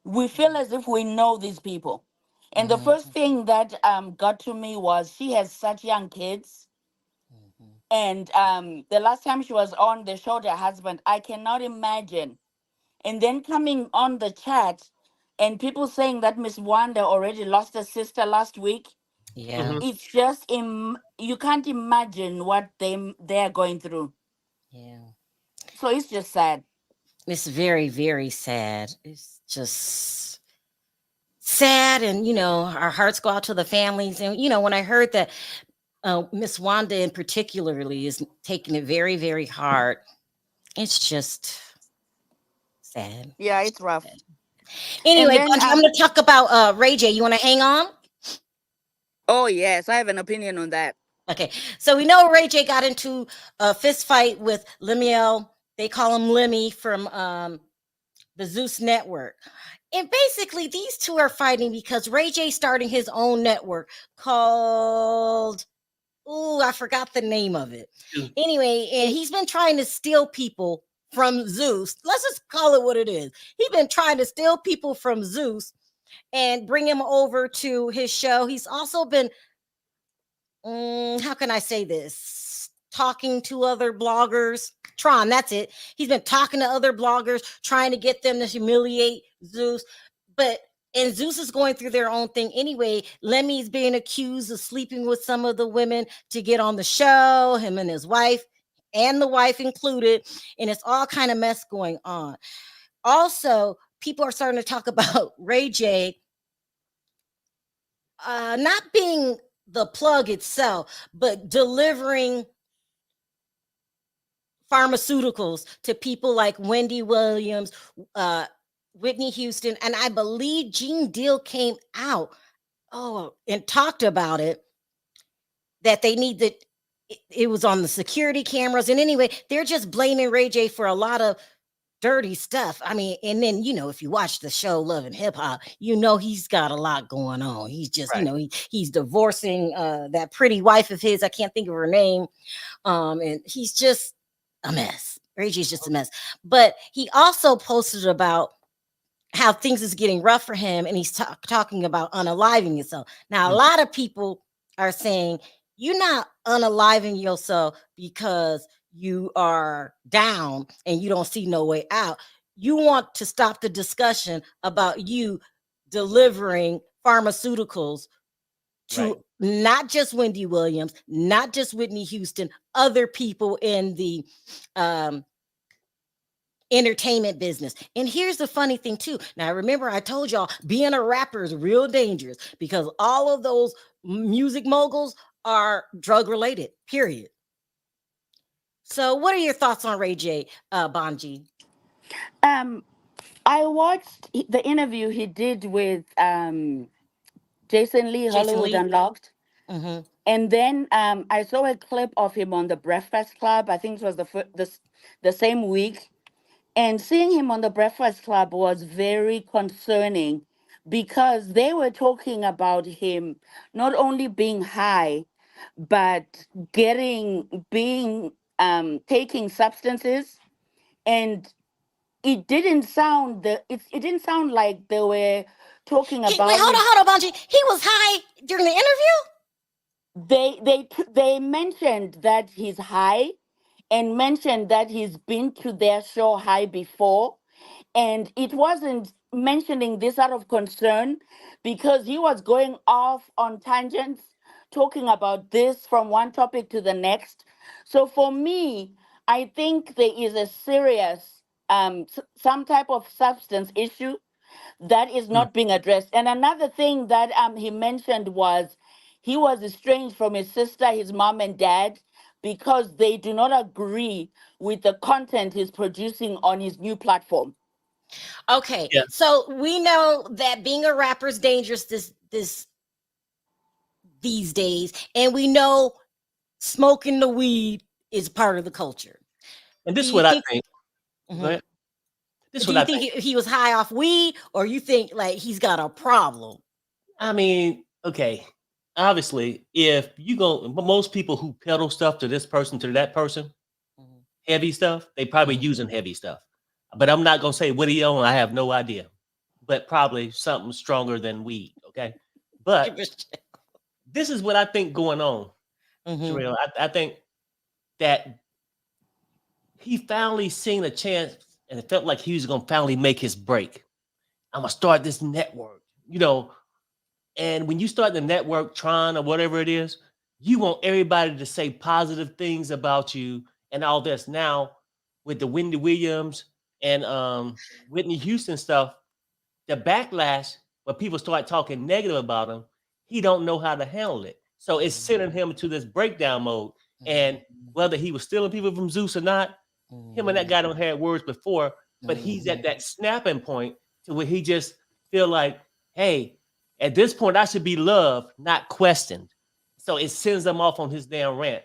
we feel as if we know these people. And the first thing that got to me was she has such young kids. And the last time she was on, they showed her husband. I cannot imagine. And then coming on the chat and people saying that Miss Wanda already lost her sister last week. Yeah, Mm-hmm. It's just you can't imagine what they're going through. yeah. So it's just sad. It's very, very sad. It's just sad. And, our hearts go out to the families. And, when I heard that Miss Wanda in particularly is taking it very, very hard, it's just sad. Yeah, it's rough. And Anyway, then Bungie, I'm going to talk about Ray J. You want to hang on? oh yes, I have an opinion on that. Okay. So we know Ray J got into a fist fight with Lemuel. They call him Lemmy from the Zeus Network. And basically, these two are fighting because Ray J starting his own network called, I forgot the name of it. Anyway, and he's been trying to steal people from Zeus. Let's just call it what it is. He's been trying to steal people from Zeus and bring him over to his show. He's also been, how can I say this? Talking to other bloggers. Tron, that's it. He's been talking to other bloggers, trying to get them to humiliate Zeus. And Zeus is going through their own thing anyway. Lemmy's being accused of sleeping with some of the women to get on the show, him and his wife, and the wife included. And it's all kind of mess going on. Also, people are starting to talk about Ray J not being the plug itself, but delivering pharmaceuticals to people like Wendy Williams, Whitney Houston, and I believe Gene Deal came out and talked about it, that they need that it was on the security cameras. And anyway, they're just blaming Ray J for a lot of dirty stuff. I mean, and then if you watch the show Love and Hip Hop, he's got a lot going on. He's just, Right. he's divorcing that pretty wife of his. I can't think of her name. And he's just a mess. Ray J's just a mess. But he also posted about how things is getting rough for him, and he's talking about unaliving yourself. Now, a lot of people are saying you're not unaliving yourself because you are down and you don't see no way out. You want to stop the discussion about you delivering pharmaceuticals to not just Wendy Williams, not just Whitney Houston, other people in the entertainment business. And here's the funny thing too. Now, remember, I told y'all being a rapper is real dangerous because all of those music moguls are drug related, period. So what are your thoughts on Ray J, Bonji? I watched the interview he did with Jason Lee, Jason Hollywood Lee? Unlocked. Mm-hmm. And then I saw a clip of him on the Breakfast Club. I think it was the same week. And seeing him on the Breakfast Club was very concerning because they were talking about him not only being high, but being taking substances. And it didn't sound it didn't sound like they were talking Wait, about his. hold on, Bungie. He was high during the interview. They mentioned that he's high, and mentioned that he's been to their show high before, and it wasn't mentioning this out of concern, because he was going off on tangents, talking about this from one topic to the next. So for me, I think there is a serious some type of substance issue that is Mm. not being addressed. And another thing that he mentioned was he was estranged from his sister, his mom and dad, because they do not agree with the content he's producing on his new platform. Okay, Yeah. so we know that being a rapper is dangerous these days, and we know smoking the weed is part of the culture. And Do this is you what I think? think. Go Mhm. ahead. This is Do what you I think think. he was high off weed, or you think like he's got a problem? I mean, okay. Obviously, if you go, most people who peddle stuff to this person, to that person, Mhm. heavy stuff, they probably Mhm. using heavy stuff. But I'm not gonna say what he on. I have no idea. But probably something stronger than weed. Okay. But this is what I think going on, Mhm. Sherelle. I think that he finally seen a chance, and it felt like he was gonna finally make his break. I'm gonna start this network, you know. And when you start the network, Tron or whatever it is, you want everybody to say positive things about you and all this. Now, with the Wendy Williams and Whitney Houston stuff, the backlash when people start talking negative about him, he don't know how to handle it. So it's sending him to this breakdown mode. And whether he was stealing people from Zeus or not, him and that guy don't had words before, but he's at that snapping point to where he just feel like, hey, at this point I should be loved, not questioned. So it sends them off on his damn rant.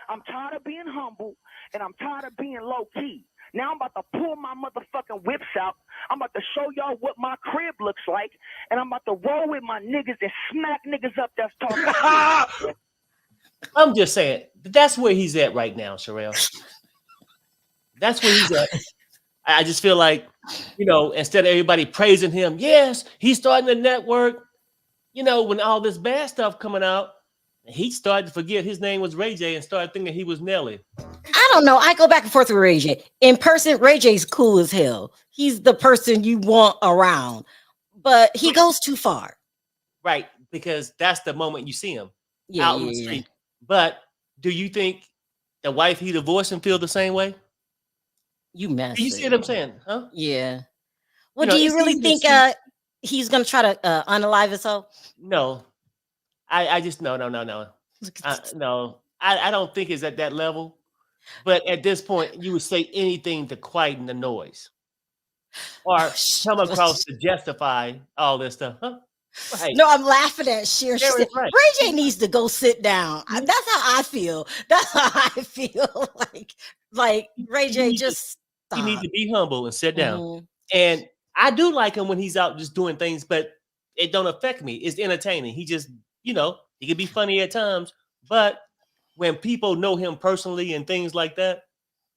I'm tired of being humble, and I'm tired of being low key. Now I'm about to pull my motherfucking whips out. I'm about to show y'all what my crib looks like, and I'm about to roll with my niggas and smack niggas up that's talking. I'm just saying, that's where he's at right now, Sherelle. That's where he's at. I just feel like, instead of everybody praising him, yes, he's starting the network. When all this bad stuff coming out, he started to forget his name was Ray J and started thinking he was Nelly. I don't know. I go back and forth with Ray J. In person, Ray J's cool as hell. He's the person you want around, but he goes too far. Right, because that's the moment you see him Yeah, out in the street. But do you think the wife he divorced him feel the same way? You mess. You see what I'm saying, huh? Yeah. Well, do you it's really easy to think see. he's gonna try to unalive himself? No, I just no. No, I don't think it's at that level. But at this point, you would say anything to quieten the noise or come across to justify all this stuff, huh? Right. No, I'm laughing at Cher. She There said, is right. Ray J needs to go sit down. Mhm. That's how I feel. That's how I feel. Like Ray J just He needs stop. to be humble and sit down. Mhm. And I do like him when he's out just doing things, but it don't affect me. It's entertaining. He just, he can be funny at times, but when people know him personally and things like that,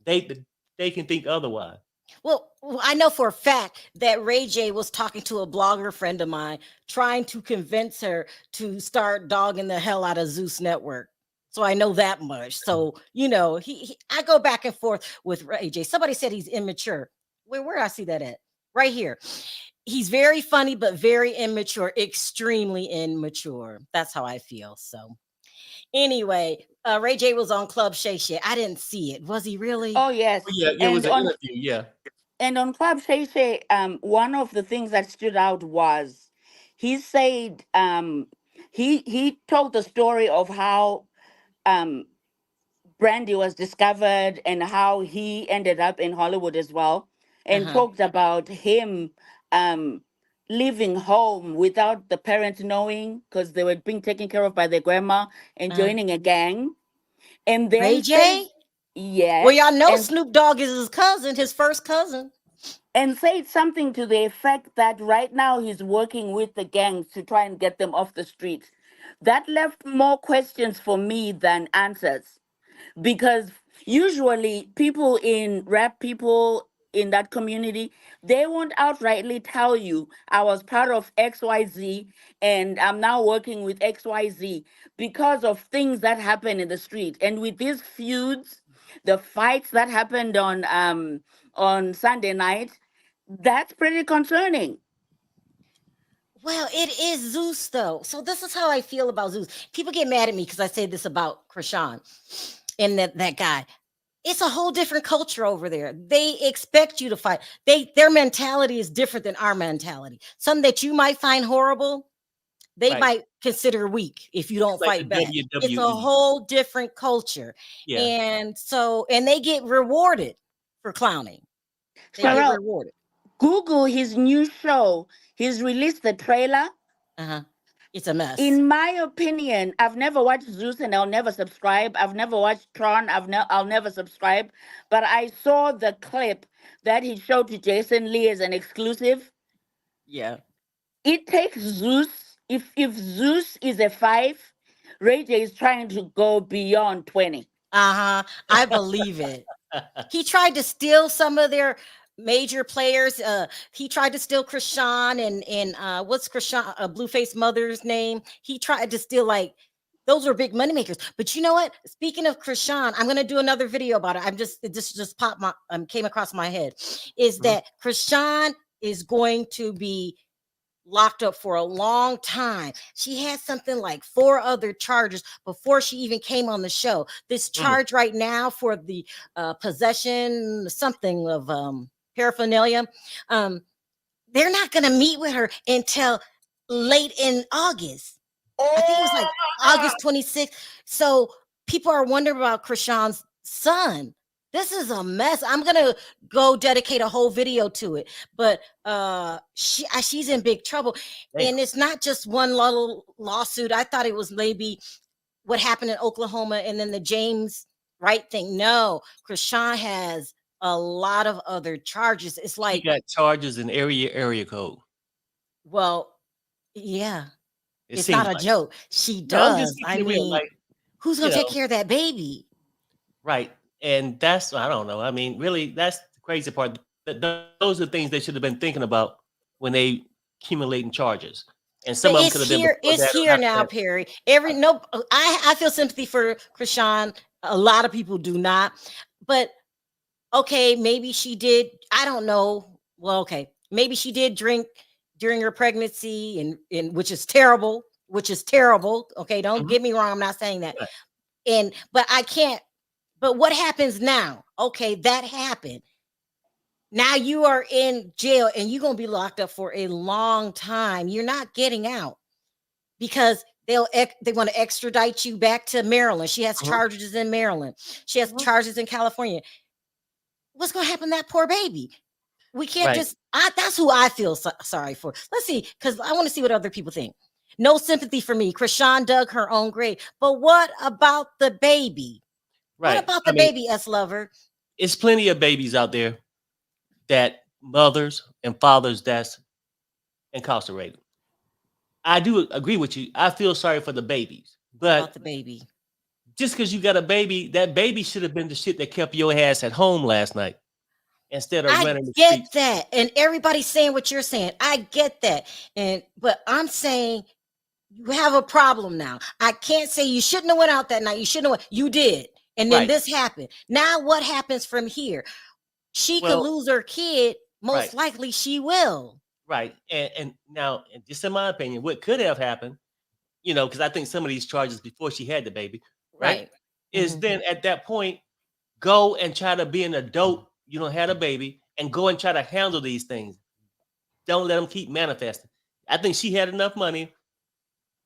they can think otherwise. Well, I know for a fact that Ray J was talking to a blogger friend of mine, trying to convince her to start dogging the hell out of Zeus Network. So I know that much. So I go back and forth with Ray J. Somebody said he's immature. Where I see that at? Right here. He's very funny, but very immature, extremely immature. That's how I feel. So anyway, Ray J was on Club Shay Shay. I didn't see it. Was he really? Oh yes. Yeah, it was And an on interview. Yeah. and on Club Shay Shay, one of the things that stood out was he said he told the story of how um Brandy was discovered and how he ended up in Hollywood as well, and Uh-huh. talked about him um leaving home without the parents knowing, because they were being taken care of by their grandma, and Uh, joining a gang, and Ray then said J? Well, yes, y'all know Snoop Dogg is his cousin, his first cousin. and said something to the effect that right now he's working with the gangs to try and get them off the streets. That left more questions for me than answers, because usually people in that community, they won't outrightly tell you, I was part of XYZ and I'm now working with XYZ because of things that happen in the street. And with these feuds, the fights that happened on Sunday night, that's pretty concerning. Well, it is Zeus, though. So this is how I feel about Zeus. People get mad at me because I say this about Chrisean and that guy. It's a whole different culture over there. They expect you to fight. Their mentality is different than our mentality. Something that you might find horrible, they Right. might consider weak if you don't It's like fight the back. It's a WWE. whole different culture. Yeah. And they get rewarded for clowning. They get Sherelle, rewarded. Google his new show. He's released the trailer. Uh-huh. It's a mess. In my opinion, I've never watched Zeus and I'll never subscribe. I've never watched Tron. I'll never subscribe. But I saw the clip that he showed to Jason Lee as an exclusive. Yeah. It takes Zeus. If Zeus is a 5, Ray J is trying to go beyond 20. Uh-huh. I believe it. He tried to steal some of their major players. He tried to steal Chrisean and what's Chrisean, Blueface mother's name? He tried to steal, like, those were big money makers. But you know what? Speaking of Chrisean, I'm gonna do another video about it. It just popped came across my head. Is that Chrisean is going to be locked up for a long time. She had something like 4 other charges before she even came on the show. This charge right now for the possession something of paraphernalia, they're not going to meet with her until late in August. I think it was like August 26th. So people are wondering about Chrisean's son. This is a mess. I'm gonna go dedicate a whole video to it, but she's in big trouble. Damn. And it's not just one little lawsuit. I thought it was maybe what happened in Oklahoma and then the James Wright thing. No, Chrisean has a lot of other charges. It's He like, got charges in area code. well, yeah, It it's seems not a like. joke. She No, I'm just does. keeping I it real, mean, like, who's you gonna take know, care of that baby? right. And that's, I don't know. I mean, really, that's the crazy part. Those are things they should have been thinking about when they accumulating charges. And some But of them could have been before it's that or here after now, that. Perry. I feel sympathy for Chrisean. A lot of people do not. But okay, maybe she did. I don't know. Well, okay, maybe she did drink during her pregnancy, and which is terrible. Which is terrible. Okay, don't get me wrong. I'm not saying that. Right. But I can't. But what happens now? Okay, that happened. Now you are in jail and you're going to be locked up for a long time. You're not getting out because they want to extradite you back to Maryland. She has charges in Maryland. She has charges in California. What's going to happen to that poor baby? We can't Right. that's who I feel sorry for. Let's see, because I want to see what other people think. No sympathy for me. Chrisean dug her own grave. But what about the baby? Right. What about I the mean, baby, S Lover? it's plenty of babies out there that mothers and fathers that's incarcerated. I do agree with you. I feel sorry for the babies, What about but the baby? just because you got a baby, that baby should have been the shit that kept your ass at home last night instead of I running the get streets. that. And everybody's saying what you're saying. I get that. But I'm saying you have a problem now. I can't say you shouldn't have went out that night. You shouldn't have. You did. And then Right. this happened. Now what happens from here? She could Well, lose her kid. Most right. likely she will. Right. And now, and just in my opinion, what could have happened, because I think some of these charges before she had the baby, right, is then at that point, go and try to be an adult. You don't have a baby and go and try to handle these things. Don't let them keep manifesting. I think she had enough money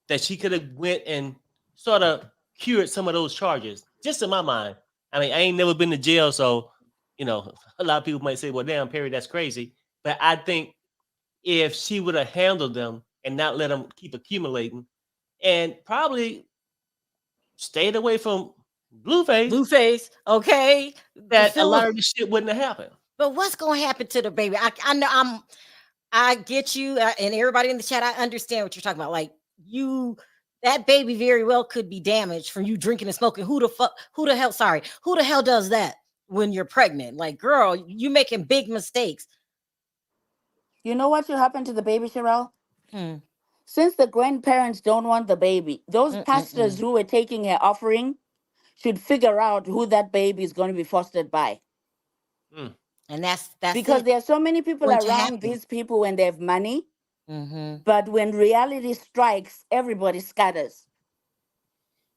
that she could have went and sort of cured some of those charges. Just in my mind. I mean, I ain't never been to jail, so a lot of people might say, well, damn, Perry, that's crazy. But I think if she would have handled them and not let them keep accumulating and probably stayed away from Blueface, okay. that a lot of this shit wouldn't have happened. But what's going to happen to the baby? I know I get you, and everybody in the chat. I understand what you're talking about. Like that baby very well could be damaged from you drinking and smoking. Who the hell does that? when you're pregnant. Like, girl, you making big mistakes. You know what should happen to the baby, Sherelle? Hmm. Since the grandparents don't want the baby, those pastors Mm-mm-mm. who were taking her offering should figure out who that baby is going to be fostered by. Mm. And that's Because it. there are so many people Going to around happen. these people when they have money, Mm-hmm. but when reality strikes, everybody scatters.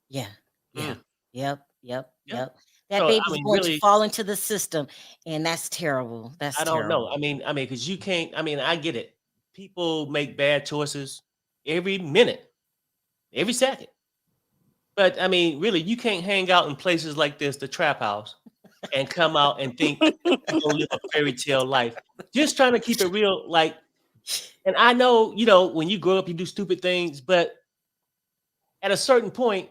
Yeah. Yeah. Mm. Yep. Yep. Yeah. Yep. That So I baby's mean, going to really, fall into the system, and that's terrible. That's I don't know. terrible. Because you can't. I mean, I get it. People make bad choices every minute, every second. But I mean, really, you can't hang out in places like this, the trap house, and come out and think you're gonna live a fairy tale life. Just trying to keep it real, like. And I know, when you grow up, you do stupid things, but at a certain point,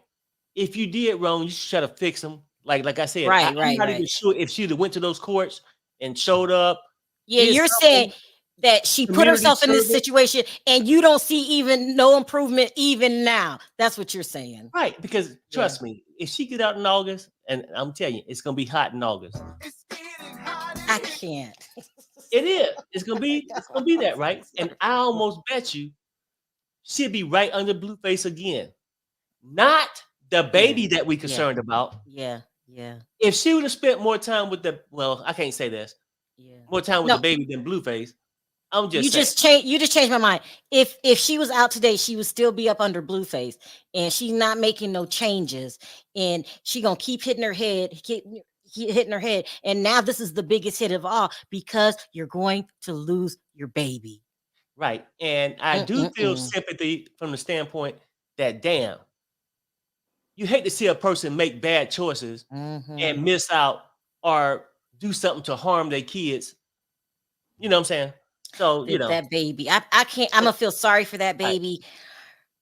if you did wrong, you should try to fix them. Like I said, Right. I'm Right. not even Right. sure if she'd have went to those courts and showed up, Yeah. did You're saying something, that she put community herself in this service. situation, and you don't see even no improvement even now. That's what you're saying. Right, because Yeah. trust me, if she get out in August, and I'm telling you, it's gonna be hot in August. I can't. It is. It's gonna be that, right? And I almost bet you she'll be right under Blueface again. Not the baby that we Yeah. concerned about. Yeah. Yeah. If she would have spent more time with I can't say this, Yeah. more time with No, the baby than Blueface. I'm you just saying. just changed my mind. If she was out today, she would still be up under Blueface, and she's not making no changes, and she gonna keep hitting her head, hitting her head, and now this is the biggest hit of all because you're going to lose your baby. Right. And I do feel Mm-mm-mm. sympathy from the standpoint that, damn, you hate to see a person make bad choices Mm-hmm. and miss out or do something to harm their kids. You know what I'm saying? So, That baby, I can't. I'm gonna feel sorry for that right. baby.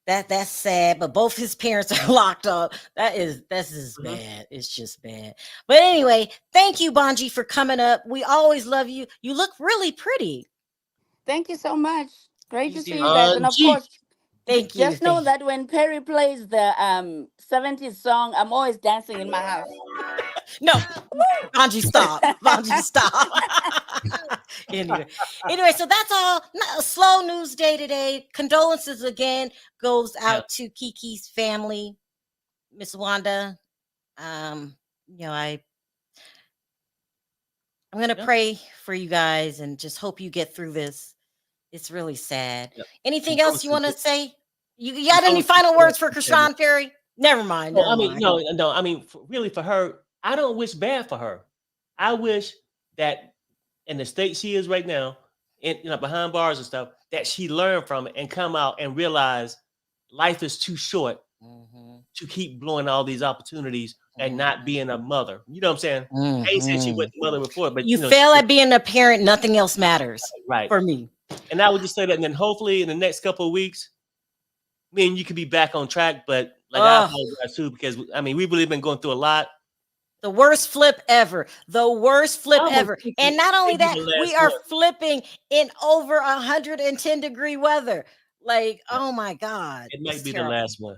That's sad, but both his parents are locked up. That's just Mhm. bad. It's just bad. But anyway, thank you, Bonji, for coming up. We always love you. You look really pretty. Thank you so much. Great You to see do. you guys. And of Angie. course, Thank you. just know Thank you. that when Perry plays the 70s song, I'm always dancing in my house. No, Bonji, stop. Bonji, stop. anyway, so that's all. A slow news day today. Condolences again goes Yeah. out to Kiki's family, Miss Wanda. I'm gonna Yeah. pray for you guys and just hope you get through this. It's really sad. Yeah. Anything else you want to Condolences. say? You got any Condolences final to words for the family. Chrisean Ferry? Never mind. No, Never mind. no. I mean, really, for her, I don't wish bad for her. I wish that in the state she is right now, behind bars and stuff, that she learned from it and come out and realize life is too short Mhm, to keep blowing all these opportunities and not mhm, being a mother. You know what I'm saying? I ain't saying she mhm. wasn't a mother before, but You she fail at being a parent, nothing else matters right. for me. And I would just say that, and then hopefully in the next couple of weeks, me and you could be back on track. But like I Oh, apologize too, because we've really been going through a lot. the worst flip ever. The worst flip I almost ever. think And not it only may be that, the we last are one. flipping in over 110-degree weather. Like, oh my God, It it's might be the terrible. last one.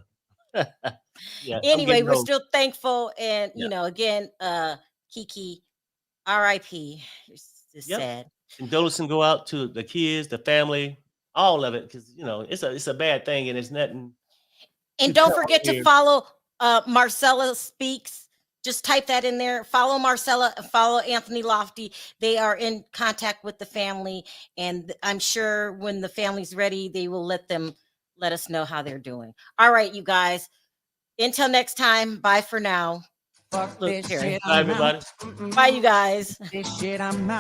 Yeah, I'm Anyway, getting we're old. still thankful, and Yeah. again, Kiki, R.I.P. It's Yep. sad. Condolences go out to the kids, the family, all of it, because it's a bad thing, and it's nothing And to don't come forget to here. follow Marcella Speaks. Just type that in there. Follow Marcella and follow Anthony Lofty. They are in contact with the family, and I'm sure when the family's ready, they will let us know how they're doing. All right, you guys. Until next time. Bye for now. Fuck Look, this Terry. shit, Bye, I'm out. everybody. Bye, you guys. This shit, I'm out.